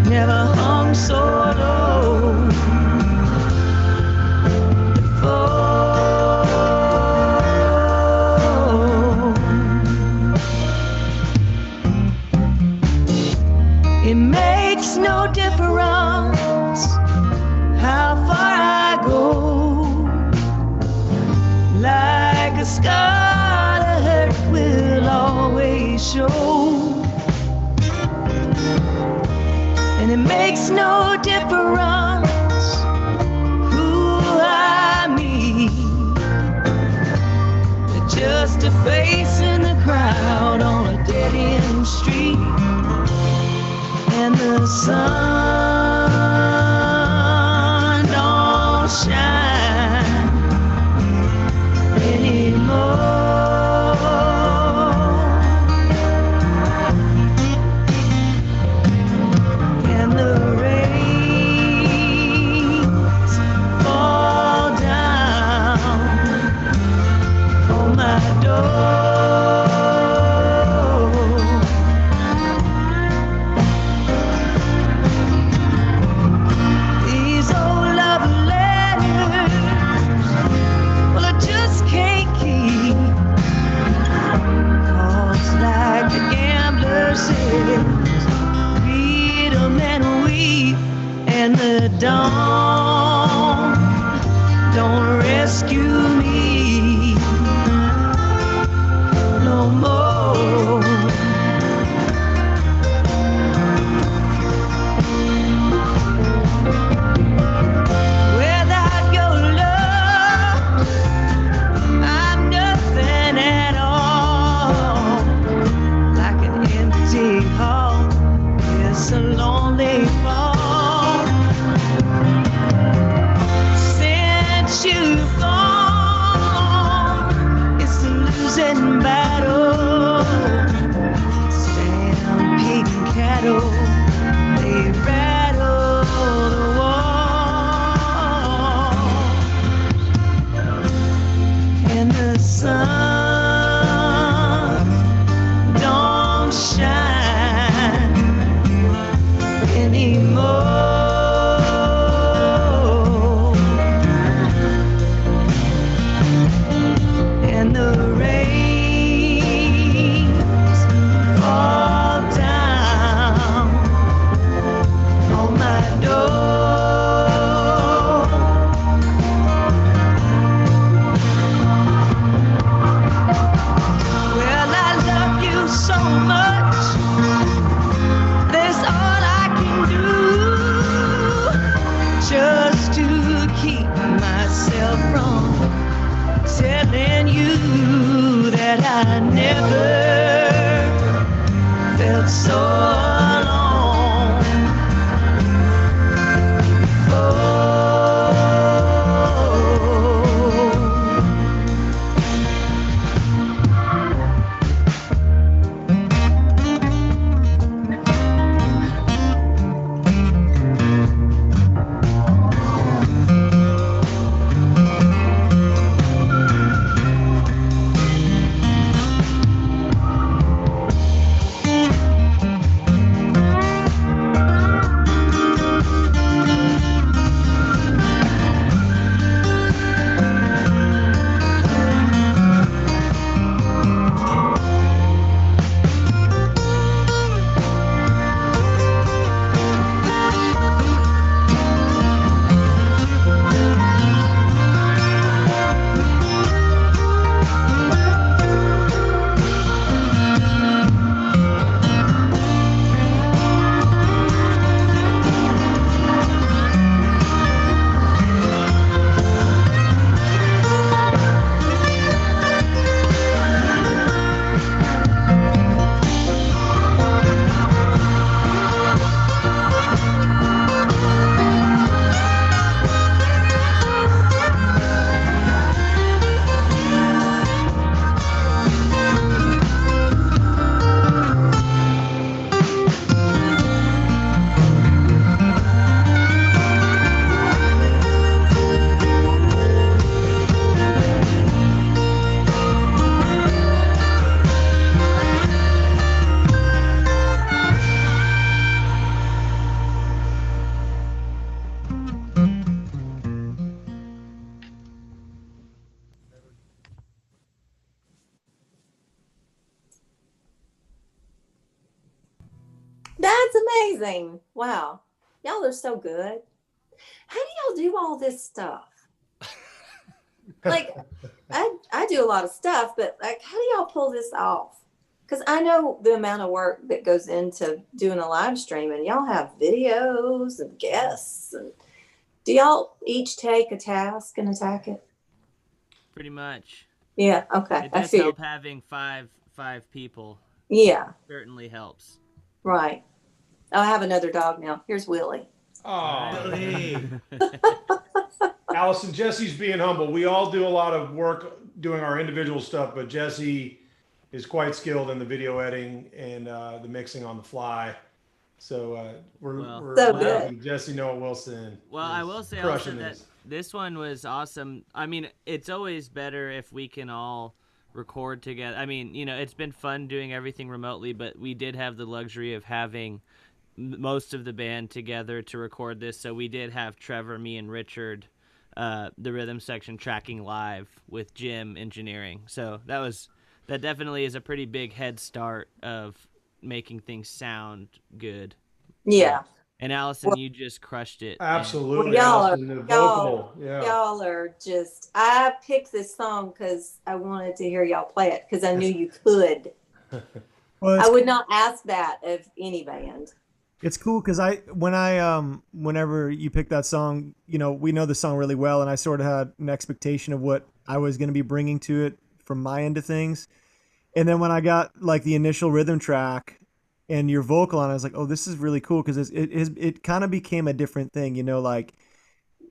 never hung so low before. It makes no difference how far I go. Like a scar, the hurt will always show. And it makes no difference who I meet. Just a face in the crowd on a dead-end street. And the sun don't shine anymore. And the rains fall down on my door. These old love letters, well, I just can't keep. 'Cause like the gambler says, read 'em and weep, and the dawn don't rescue me no more. Without your love, I'm nothing at all. Like an empty hall, it's a lonely fall. Since you've gone, And the rains fall down on my door. Well, I love you so much, that's all I can do, just to keep myself from telling you that I never felt so alone That's amazing. Wow. Y'all are so good. How do y'all do all this stuff? Like, I do a lot of stuff, but like, how do y'all pull this off? Because I know the amount of work that goes into doing a live stream, and y'all have videos and guests. And do y'all each take a task and attack it? Pretty much. Yeah. Okay. It I does figured. help having five people. Yeah. Certainly helps. Right. Oh, I have another dog now. Here's Willie. Oh, Allison, Jesse's being humble. We all do a lot of work doing our individual stuff, but Jesse is quite skilled in the video editing and the mixing on the fly. So we're So letting Jesse Noah Wilson. Well, I will say also that this one was awesome. I mean, it's always better if we can all record together. I mean, you know, it's been fun doing everything remotely, but we did have the luxury of having most of the band together to record this. So we did have Trevor, me, and Richard, the rhythm section, tracking live with Jim engineering. So that definitely is a pretty big head start of making things sound good. Yeah. And Allison, you just crushed it. Absolutely. Well, y'all are just, I picked this song because I wanted to hear y'all play it because I knew you could. Well, I would not ask that of any band. It's cool because whenever you pick that song, you know, we know the song really well, and I sort of had an expectation of what I was going to be bringing to it from my end of things. And then when I got like the initial rhythm track and your vocal on it, I was like, oh, this is really cool because it kind of became a different thing, you know, like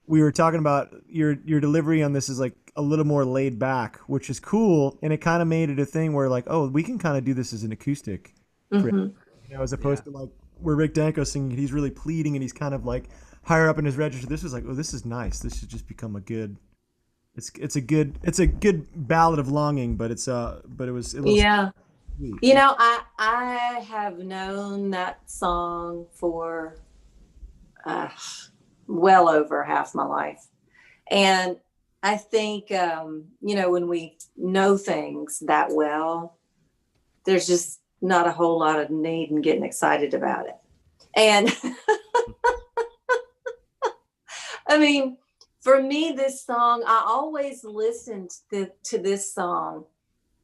we were talking about your delivery on this is like a little more laid back, which is cool. And it kind of made it a thing where like, oh, we can kind of do this as an acoustic, you know, as opposed to like where Rick Danko's singing, he's really pleading and he's kind of like higher up in his register. This was like, oh, this is nice. This should just become a good. It's a good ballad of longing, but it was yeah. Sweet. You know, I have known that song for well over half my life. And I think, you know, when we know things that well, there's just not a whole lot of need in getting excited about it. And I mean, for me, this song, I always listened to this song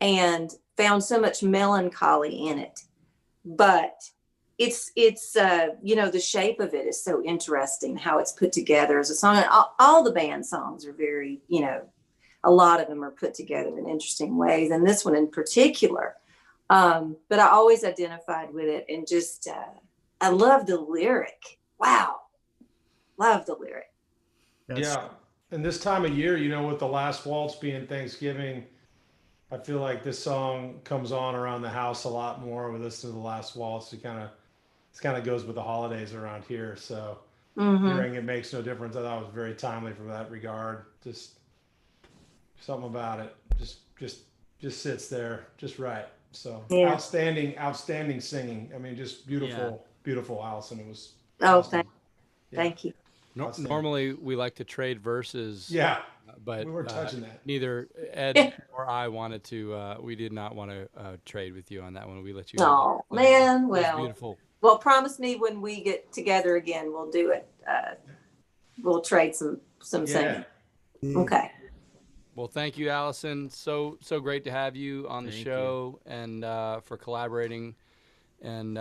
and found so much melancholy in it. But it's you know, the shape of it is so interesting, how it's put together as a song. And all the band songs are very, you know, a lot of them are put together in interesting ways, and this one in particular. But I always identified with it, and just I love the lyric. Wow, love the lyric. Yeah. And this time of year, you know, with the last waltz being Thanksgiving, I feel like this song comes on around the house a lot more. We listen to the last waltz. It kind of goes with the holidays around here. So hearing It Makes No Difference, I thought it was very timely from that regard. Just something about it just sits there just right. So outstanding singing. I mean, just beautiful, Allison. It was awesome. Thank you. Normally we like to trade verses. Yeah, but we were touching that. Neither Ed or I wanted to. We did not want to trade with you on that one. We let you. Oh man, well, beautiful. Well, promise me when we get together again, we'll do it. We'll trade some singing. Okay. Well, thank you, Allison. So great to have you on the show and for collaborating. And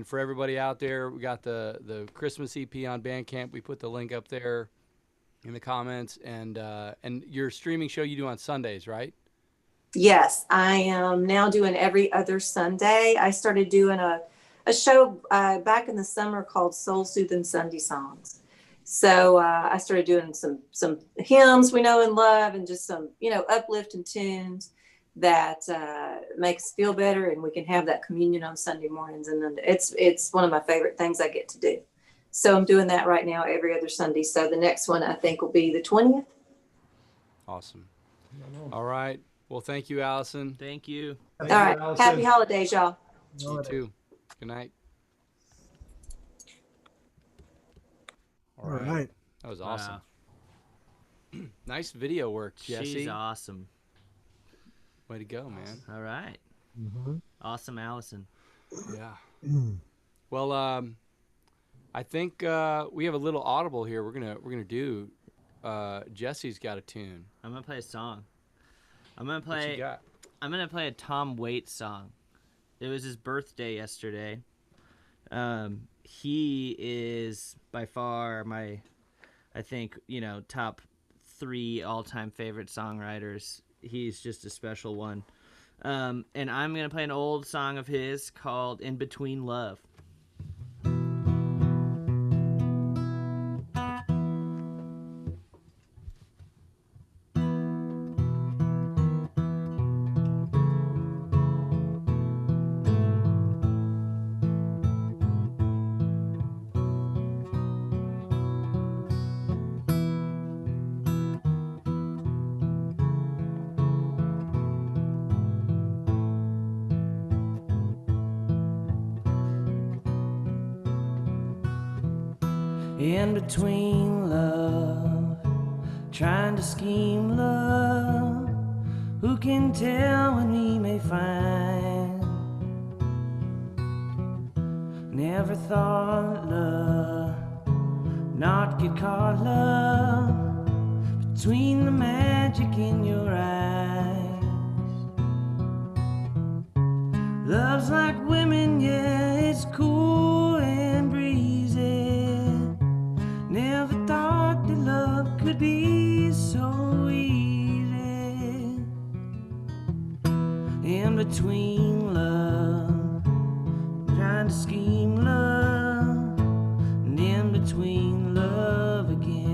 for everybody out there, we got the Christmas EP on Bandcamp. We put the link up there in the comments. And your streaming show you do on Sundays, right? Yes, I am now doing every other Sunday. I started doing a show back in the summer called Soul Soothing Sunday Songs. So I started doing some hymns we know and love, and just some, you know, uplifting tunes that make us feel better, and we can have that communion on Sunday mornings. And then it's one of my favorite things I get to do. So I'm doing that right now every other Sunday. So the next one I think will be the 20th. Awesome. All right. Well, thank you, Allison. Thank you. All right. Allison. Happy holidays, y'all. You too. Good night. All right. That was awesome. Wow. Nice video work, Jesse. She's awesome. Way to go, man. All right. Awesome, Allison. Yeah. Well, I think we have a little audible here. We're gonna do. Jesse's got a tune. I'm gonna play a song. I'm gonna play a Tom Waits song. It was his birthday yesterday. He is by far my, I think, you know, top 3 all-time favorite songwriters. He's just a special one. And I'm going to play an old song of his called In Between Love. In between love, trying to scheme love, who can tell when we may find? Never thought love, not get caught love, between the magic in your eyes. Love's like women, yeah, it's cool and breezy. Never thought that love could be so easy. In between love, trying to scheme love, and in between love again.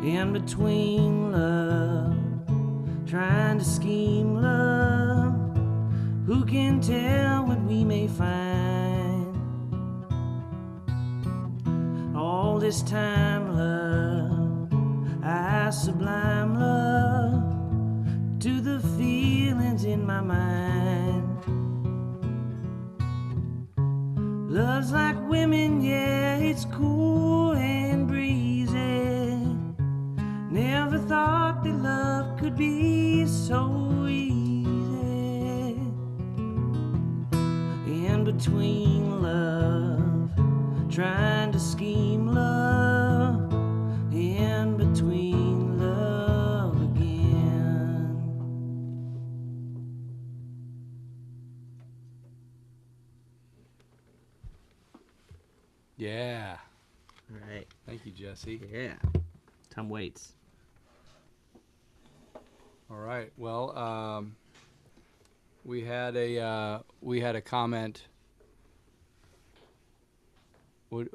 In between love, trying to scheme love, who can tell what we may find? All this time, love, I sublime. Jesse. Yeah. Tom Waits. All right. Well, we had a comment.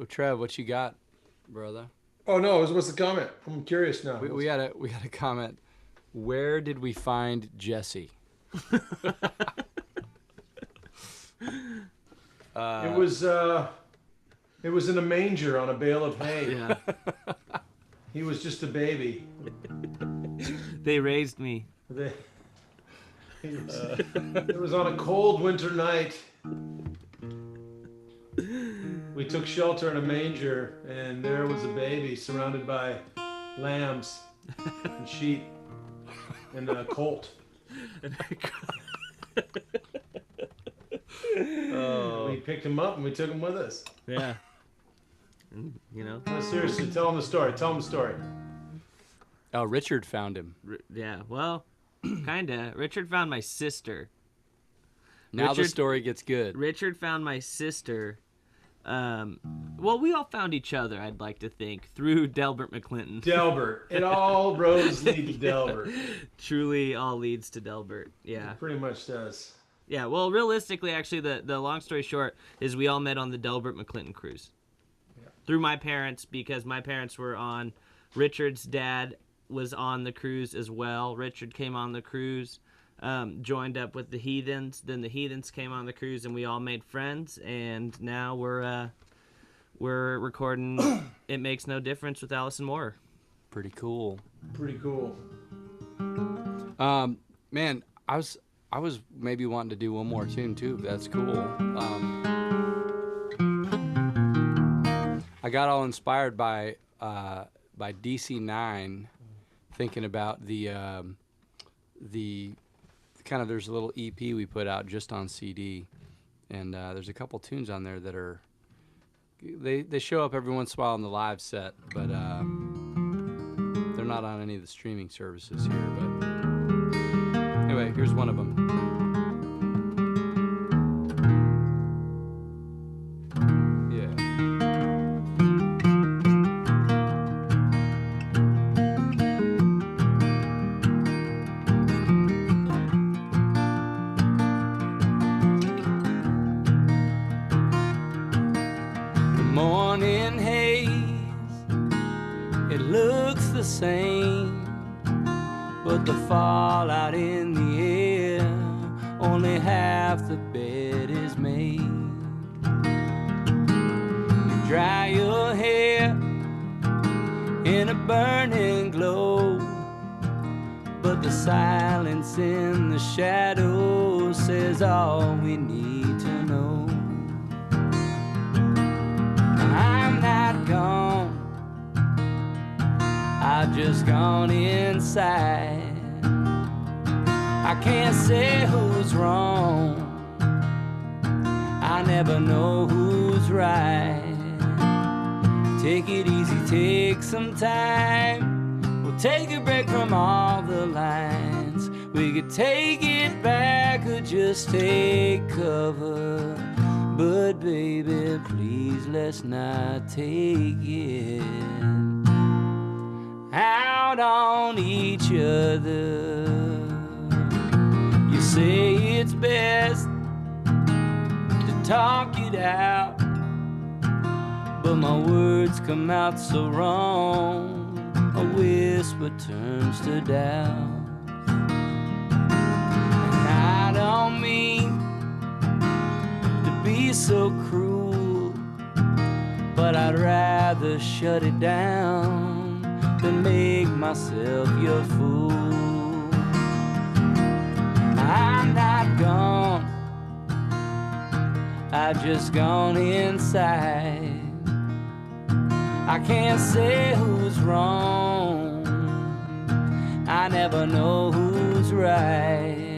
Trev, what you got, brother? Oh no, what's the comment? I'm curious now. We had a comment. Where did we find Jesse? It was in a manger on a bale of hay. Yeah. He was just a baby. They raised me. It was on a cold winter night. We took shelter in a manger, and there was a baby surrounded by lambs and sheep and a colt. We picked him up and we took him with us. Yeah. You know? No, seriously, tell him the story. Tell him the story. Oh, Richard found him. Yeah, well, kinda. Richard found my sister. Now the Richard- story gets good. Richard found my sister. Well, we all found each other, I'd like to think, through Delbert McClinton. Delbert. It all roads lead to Delbert. Truly all leads to Delbert. Yeah. It pretty much does. Yeah, well, realistically, actually, the long story short is we all met on the Delbert McClinton cruise. Yeah. Through my parents, because my parents were on. Richard's dad was on the cruise as well. Richard came on the cruise, joined up with the Heathens. Then the Heathens came on the cruise, and we all made friends. And now we're recording It Makes No Difference with Allison Moore. Pretty cool. Pretty cool. Man, I was maybe wanting to do one more tune too. That's cool. I got all inspired by DC9, thinking about the kind of, there's a little EP we put out just on CD, and there's a couple tunes on there that are they show up every once in a while in the live set, but they're not on any of the streaming services here. But anyway, here's one of them. Same, but the fallout in the air, only half the bed is made. You dry your hair in a burning glow, but the silence in the shadows says all we need to know. I'm not gone, I've just gone inside. I can't say who's wrong, I never know who's right. Take it easy, take some time. We'll take a break from all the lines. We could take it back or just take cover. But baby, please let's not take it out on each other. You say it's best to talk it out, but my words come out so wrong. A whisper turns to doubt, and I don't mean to be so cruel, but I'd rather shut it down than make myself your fool. I'm not gone, I've just gone inside. I can't say who's wrong, I never know who's right.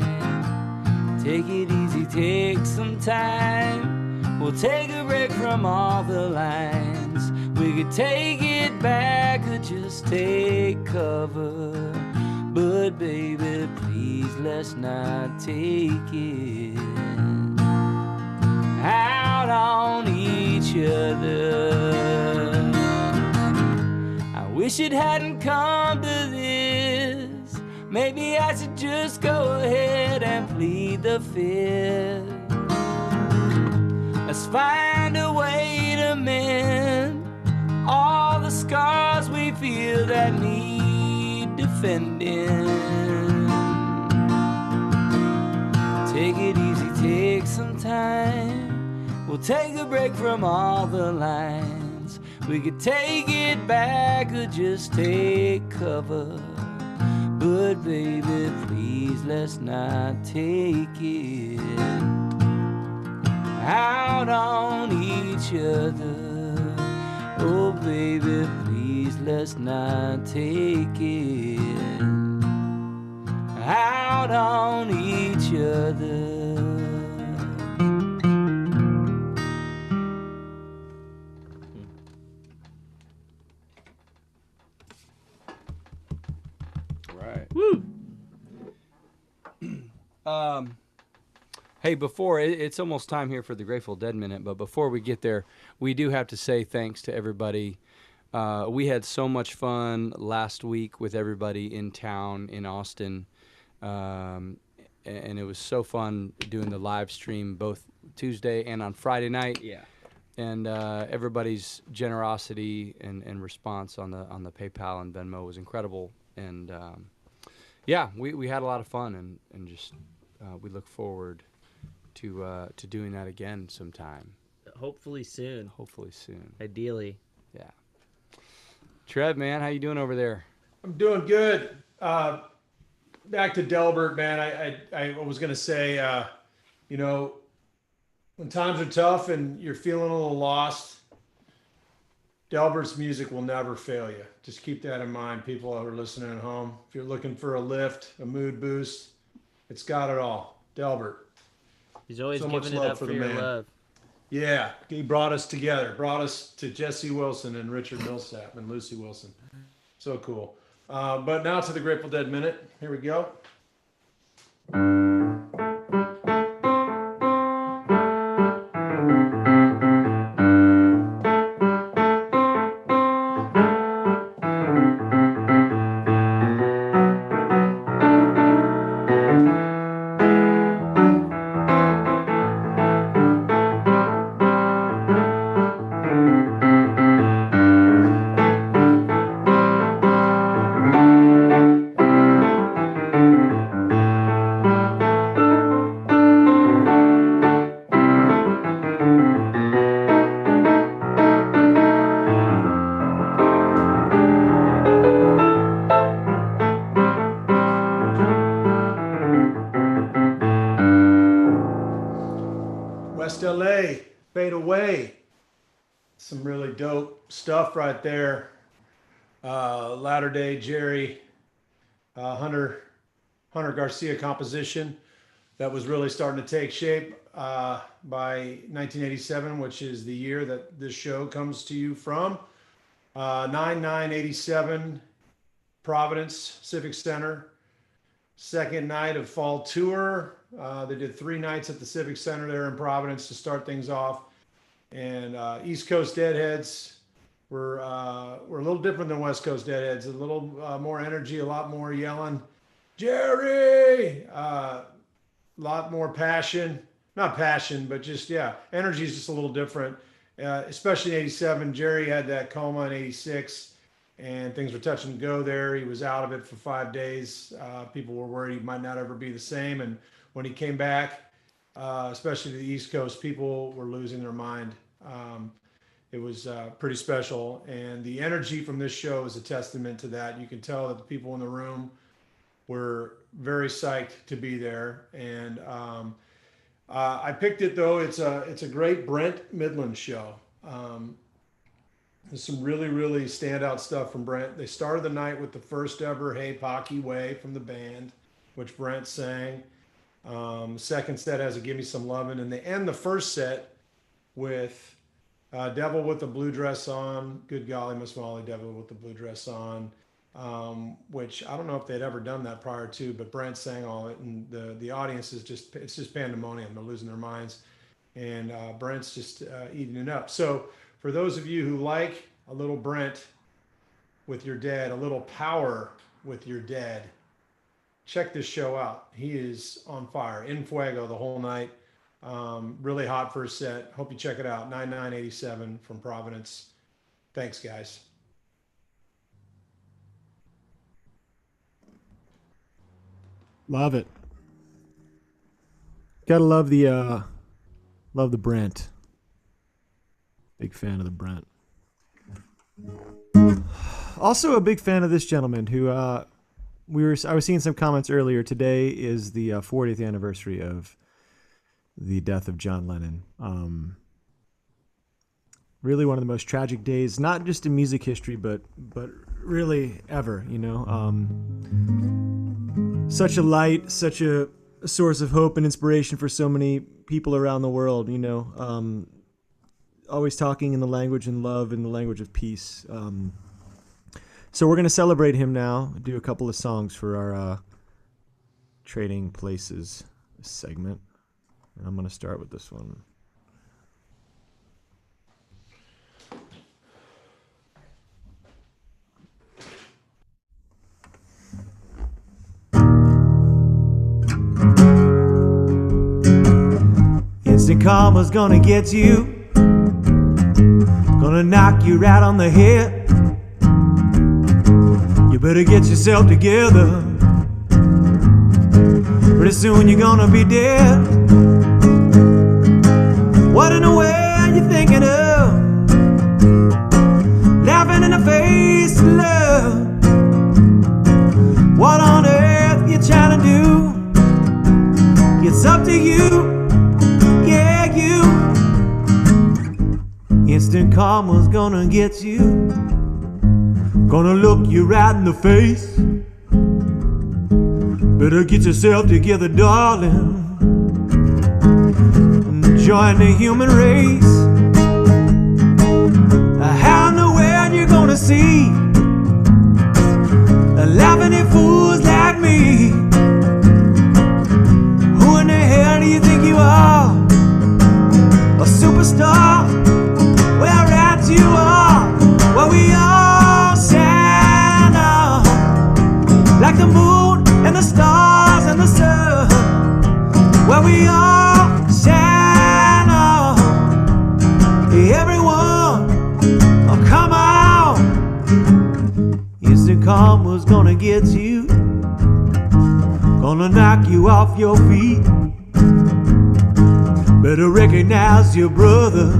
Take it easy, take some time. We'll take a break from all the lines. We could take it back or just take cover. But baby, please let's not take it out on each other. Wish it hadn't come to this. Maybe I should just go ahead and plead the fifth. Let's find a way to mend all the scars we feel that need defending. Take it easy, take some time. We'll take a break from all the lines. We could take it back or just take cover. But baby, please let's not take it out on each other. Oh baby, please let's not take it out on each other. Hey, before it's almost time here for the Grateful Dead minute, but before we get there, we do have to say thanks to everybody. We had so much fun last week with everybody in town in Austin, and it was so fun doing the live stream both Tuesday and on Friday night. Yeah. And everybody's generosity and response on the PayPal and Venmo was incredible. And yeah, we had a lot of fun, and just we look forward to doing that again sometime. Hopefully soon. Hopefully soon. Ideally. Yeah. Trev, man, how you doing over there? I'm doing good. Back to Delbert, man. I was gonna say, you know, when times are tough and you're feeling a little lost, Delbert's music will never fail you. Just keep that in mind, people who are listening at home. If you're looking for a lift, a mood boost, it's got it all. Delbert. He's always So much giving it love up for for the your man. love. Yeah, he brought us together, brought us to Jesse Wilson and Richard Millsap and Lucy Wilson. So cool. But now to the Grateful Dead minute. Here we go. West LA, Fade Away. Some really dope stuff right there. Latter Day Jerry, Hunter Garcia composition that was really starting to take shape by 1987, which is the year that this show comes to you from. 9/9/87, Providence Civic Center. Second night of fall tour. They did 3 nights at the Civic Center there in Providence to start things off. And East Coast Deadheads were a little different than West Coast Deadheads. A little more energy, a lot more yelling, Jerry! A lot more passion. Not passion, but just, yeah, energy is just a little different. Especially in 87. Jerry had that coma in 86. And things were touch and go there. He was out of it for 5 days. People were worried he might not ever be the same. And when he came back, especially to the East Coast, people were losing their mind. It was pretty special. And the energy from this show is a testament to that. You can tell that the people in the room were very psyched to be there. And I picked it, though. It's a great Brent Midland show. There's some really, really standout stuff from Brent. They started the night with the first ever Hey Pocky Way from the band, which Brent sang. Second set has a Give Me Some Lovin', and they end the first set with Devil with the Blue Dress On. Good golly, Miss Molly, Devil with the Blue Dress On, which I don't know if they'd ever done that prior to, but Brent sang all it, and the audience is it's just pandemonium. They're losing their minds, and Brent's just eating it up. So for those of you who like a little Brent with your dad, a little power with your dad, check this show out. He is on fire, in fuego the whole night. Really hot first set. Hope you check it out. 9987 from Providence. Thanks, guys. Love it. Gotta love the Brent. Big fan of the Brent. Also a big fan of this gentleman who I was seeing some comments earlier. Today is the 40th anniversary of the death of John Lennon. Really one of the most tragic days, not just in music history, but really ever, you know. Such a light, such a source of hope and inspiration for so many people around the world, you know. Always talking in the language of love and the language of peace. So we're going to celebrate him now, do a couple of songs for our Trading Places segment. And I'm going to start with this one. Instant karma's gonna get you, gonna knock you right on the head. You better get yourself together, pretty soon you're gonna be dead. What in the world are you thinking of? Laughing in the face of love. What on earth you trying to do? It's up to you. Yeah, you. Instant karma's gonna get you, gonna look you right in the face. Better get yourself together, darling, and join the human race. How in the world you gonna see laughing at fools like me? Who in the hell do you think you are? A superstar? Well, right you are. Well, we all shine on like the moon and the stars and the sun. Well, we all shine on. Everyone, oh, come on. Instant karma's gonna get you, gonna knock you off your feet. Better recognize your brother,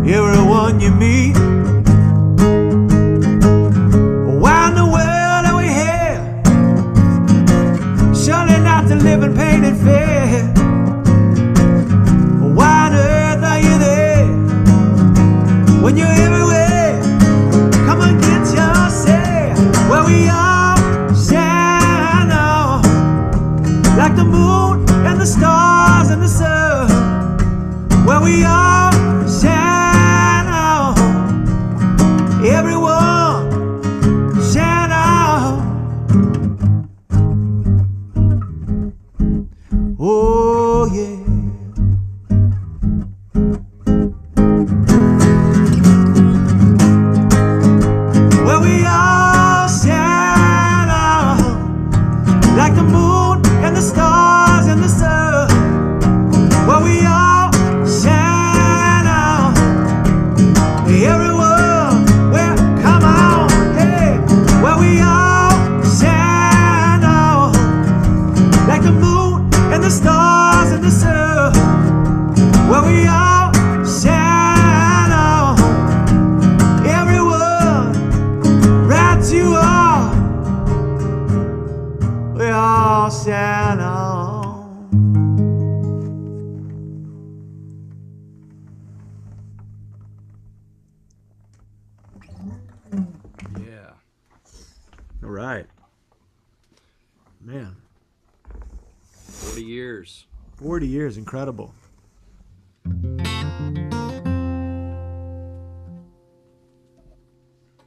everyone you meet. Why in the world are we here? Surely not to live in pain and fear. Why on earth are you there when you're everywhere? Come and get your say. Well, we all shine on like the moon and the stars and the sun. Well, we all shine on. Everyone shine on. Oh, yeah. Well, we all shine on like the moon and the stars and the sun. Well, we all shine on. Everyone, well, come on, hey. Well, we all shine on like the moon and the stars and the sun. Well, we all shine on. Everyone, right you are. We all shine on. Yeah. All right. Man, 40 years. 40 years, incredible. All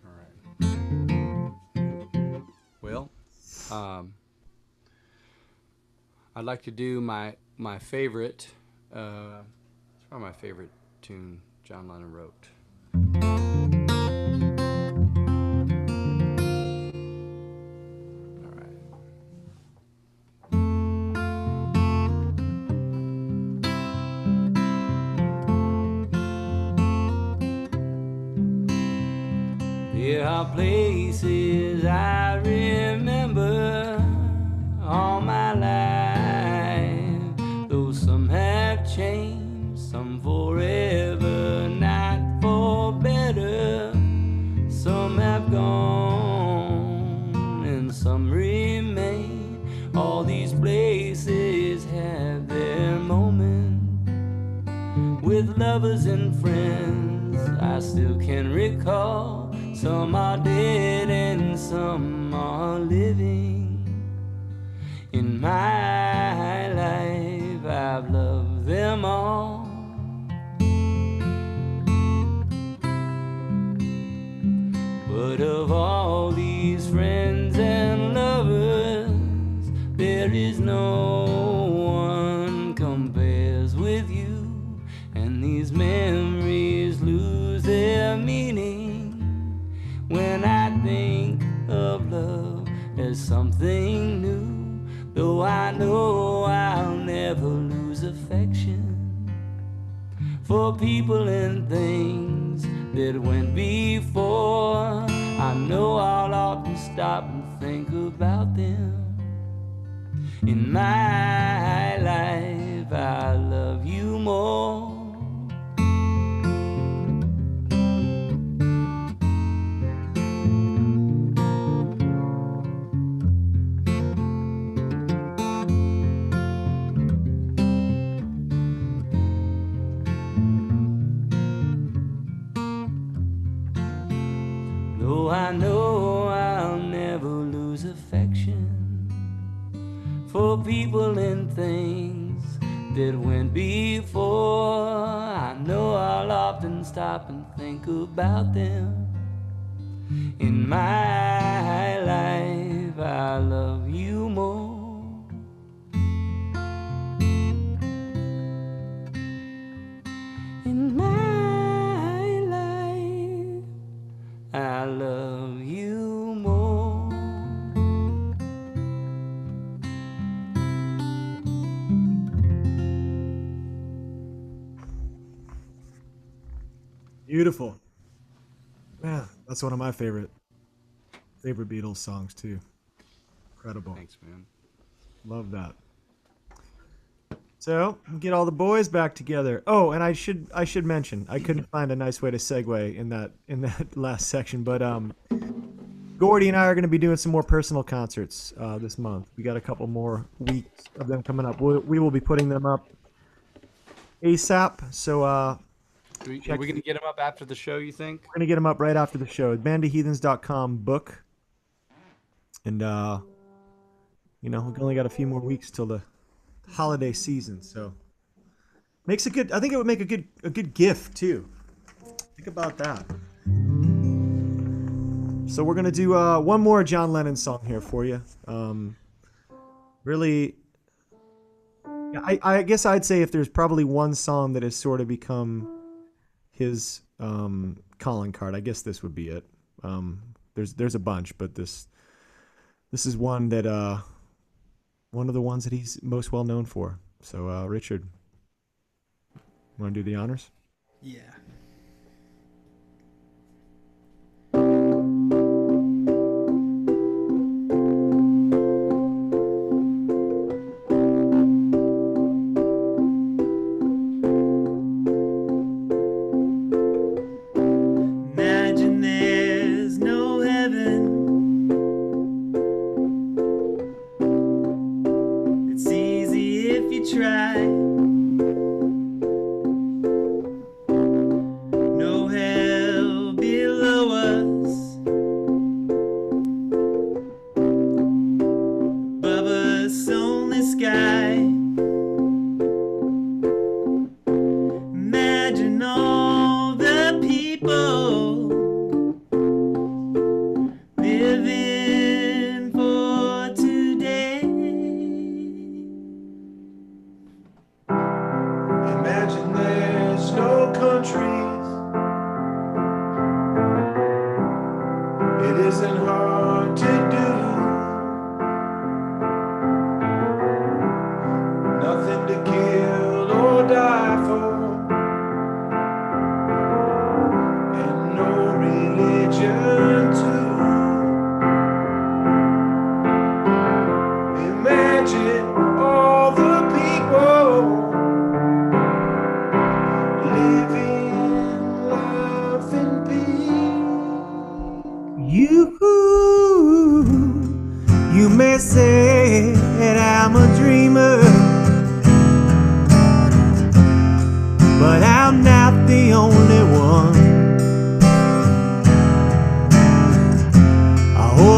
right. Well, I'd like to do my favorite. It's probably my favorite tune John Lennon wrote. There are places I remember all my life, though some have changed, some forever, not for better. Some have gone and some remain. All these places have their moment. With lovers and friends I still can recall. Some are dead and some are living. In my life I've loved them all. But of all these friends and lovers, there is no one compares with you. And these memories lose their meaning when I think of love as something new. Though I know I'll never lose affection for people and things that went before. I know I'll often stop and think about them. In my life I love you more. Though I know I'll never lose affection for people and things that went before. I know I'll often stop and think about them. In my life I love you more. In my life I love you more. Beautiful. Yeah, that's one of my favorite Beatles songs too. Incredible. Thanks, man. Love that. So get all the boys back together. Oh, and I should mention, I couldn't find a nice way to segue in that last section, but Gordy and I are going to be doing some more personal concerts this month. We got a couple more weeks of them coming up. We will be putting them up ASAP. So Are we going to get them up after the show, you think? we're going to get them up right after the show. bandyheathens.com book. And we only got a few more weeks till the holiday season, so I think it would make a good gift too. Think about that. So we're gonna do one more John Lennon song here for you. Really, I guess I'd say if there's probably one song that has sort of become his calling card, I guess this would be it. There's a bunch, but this is one that one of the ones that he's most well known for. So, Richard, want to do the honors? Yeah. Imagine there's no heaven. It's easy if you try. No hell below us. Above us only sky. Imagine all the people living for today.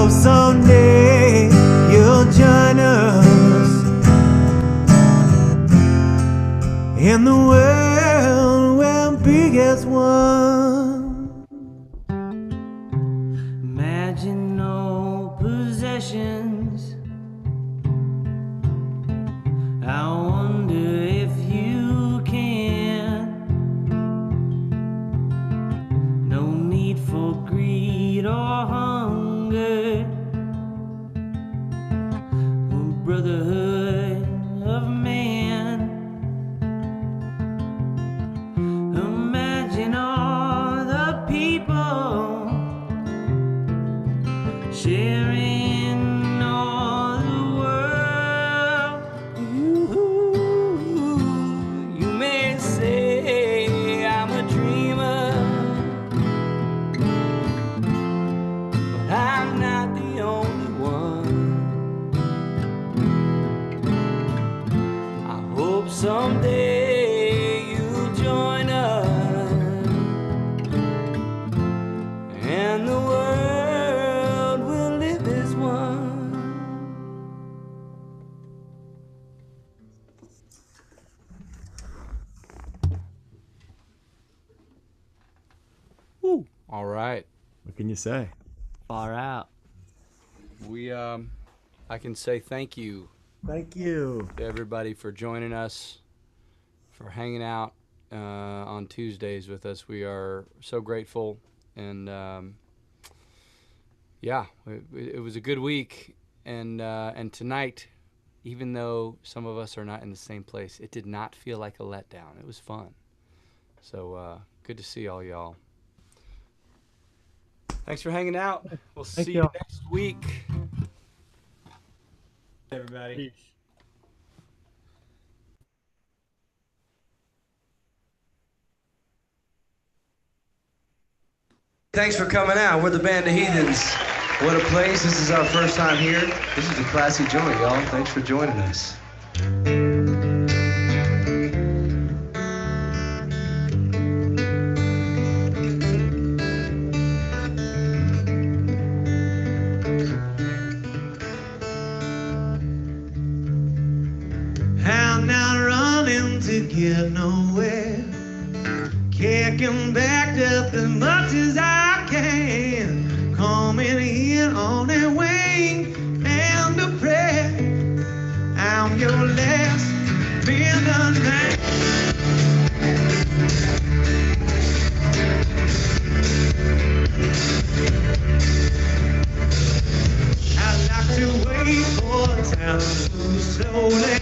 hope someday you'll join us in the world where big as one. Imagine no possessions. I wonder if you can. No need for greed or hunger, or brotherhood of man. Imagine all the people sharing all the world. You may say I'm a dreamer, but I'm not the only one. I hope someday you'll join us, and the world will live as one. All right. What can you say? Far out. We I can say thank you Thank you. to everybody for joining us, for hanging out on Tuesdays with us. We are so grateful, and yeah, it was a good week, and tonight, even though some of us are not in the same place, it did not feel like a letdown. It was fun. So good to see all y'all. Thanks for hanging out. We'll see you y'all. next week. Everybody. Thanks for coming out. We're the band of Heathens. What a place. This is our first time here. This is a classy joint, y'all. Thanks for joining us. I'm not running to get nowhere, kicking back just as much as I can, coming in on a wing and a prayer. I'm your last midnight man. I like to wait for time to move slowly.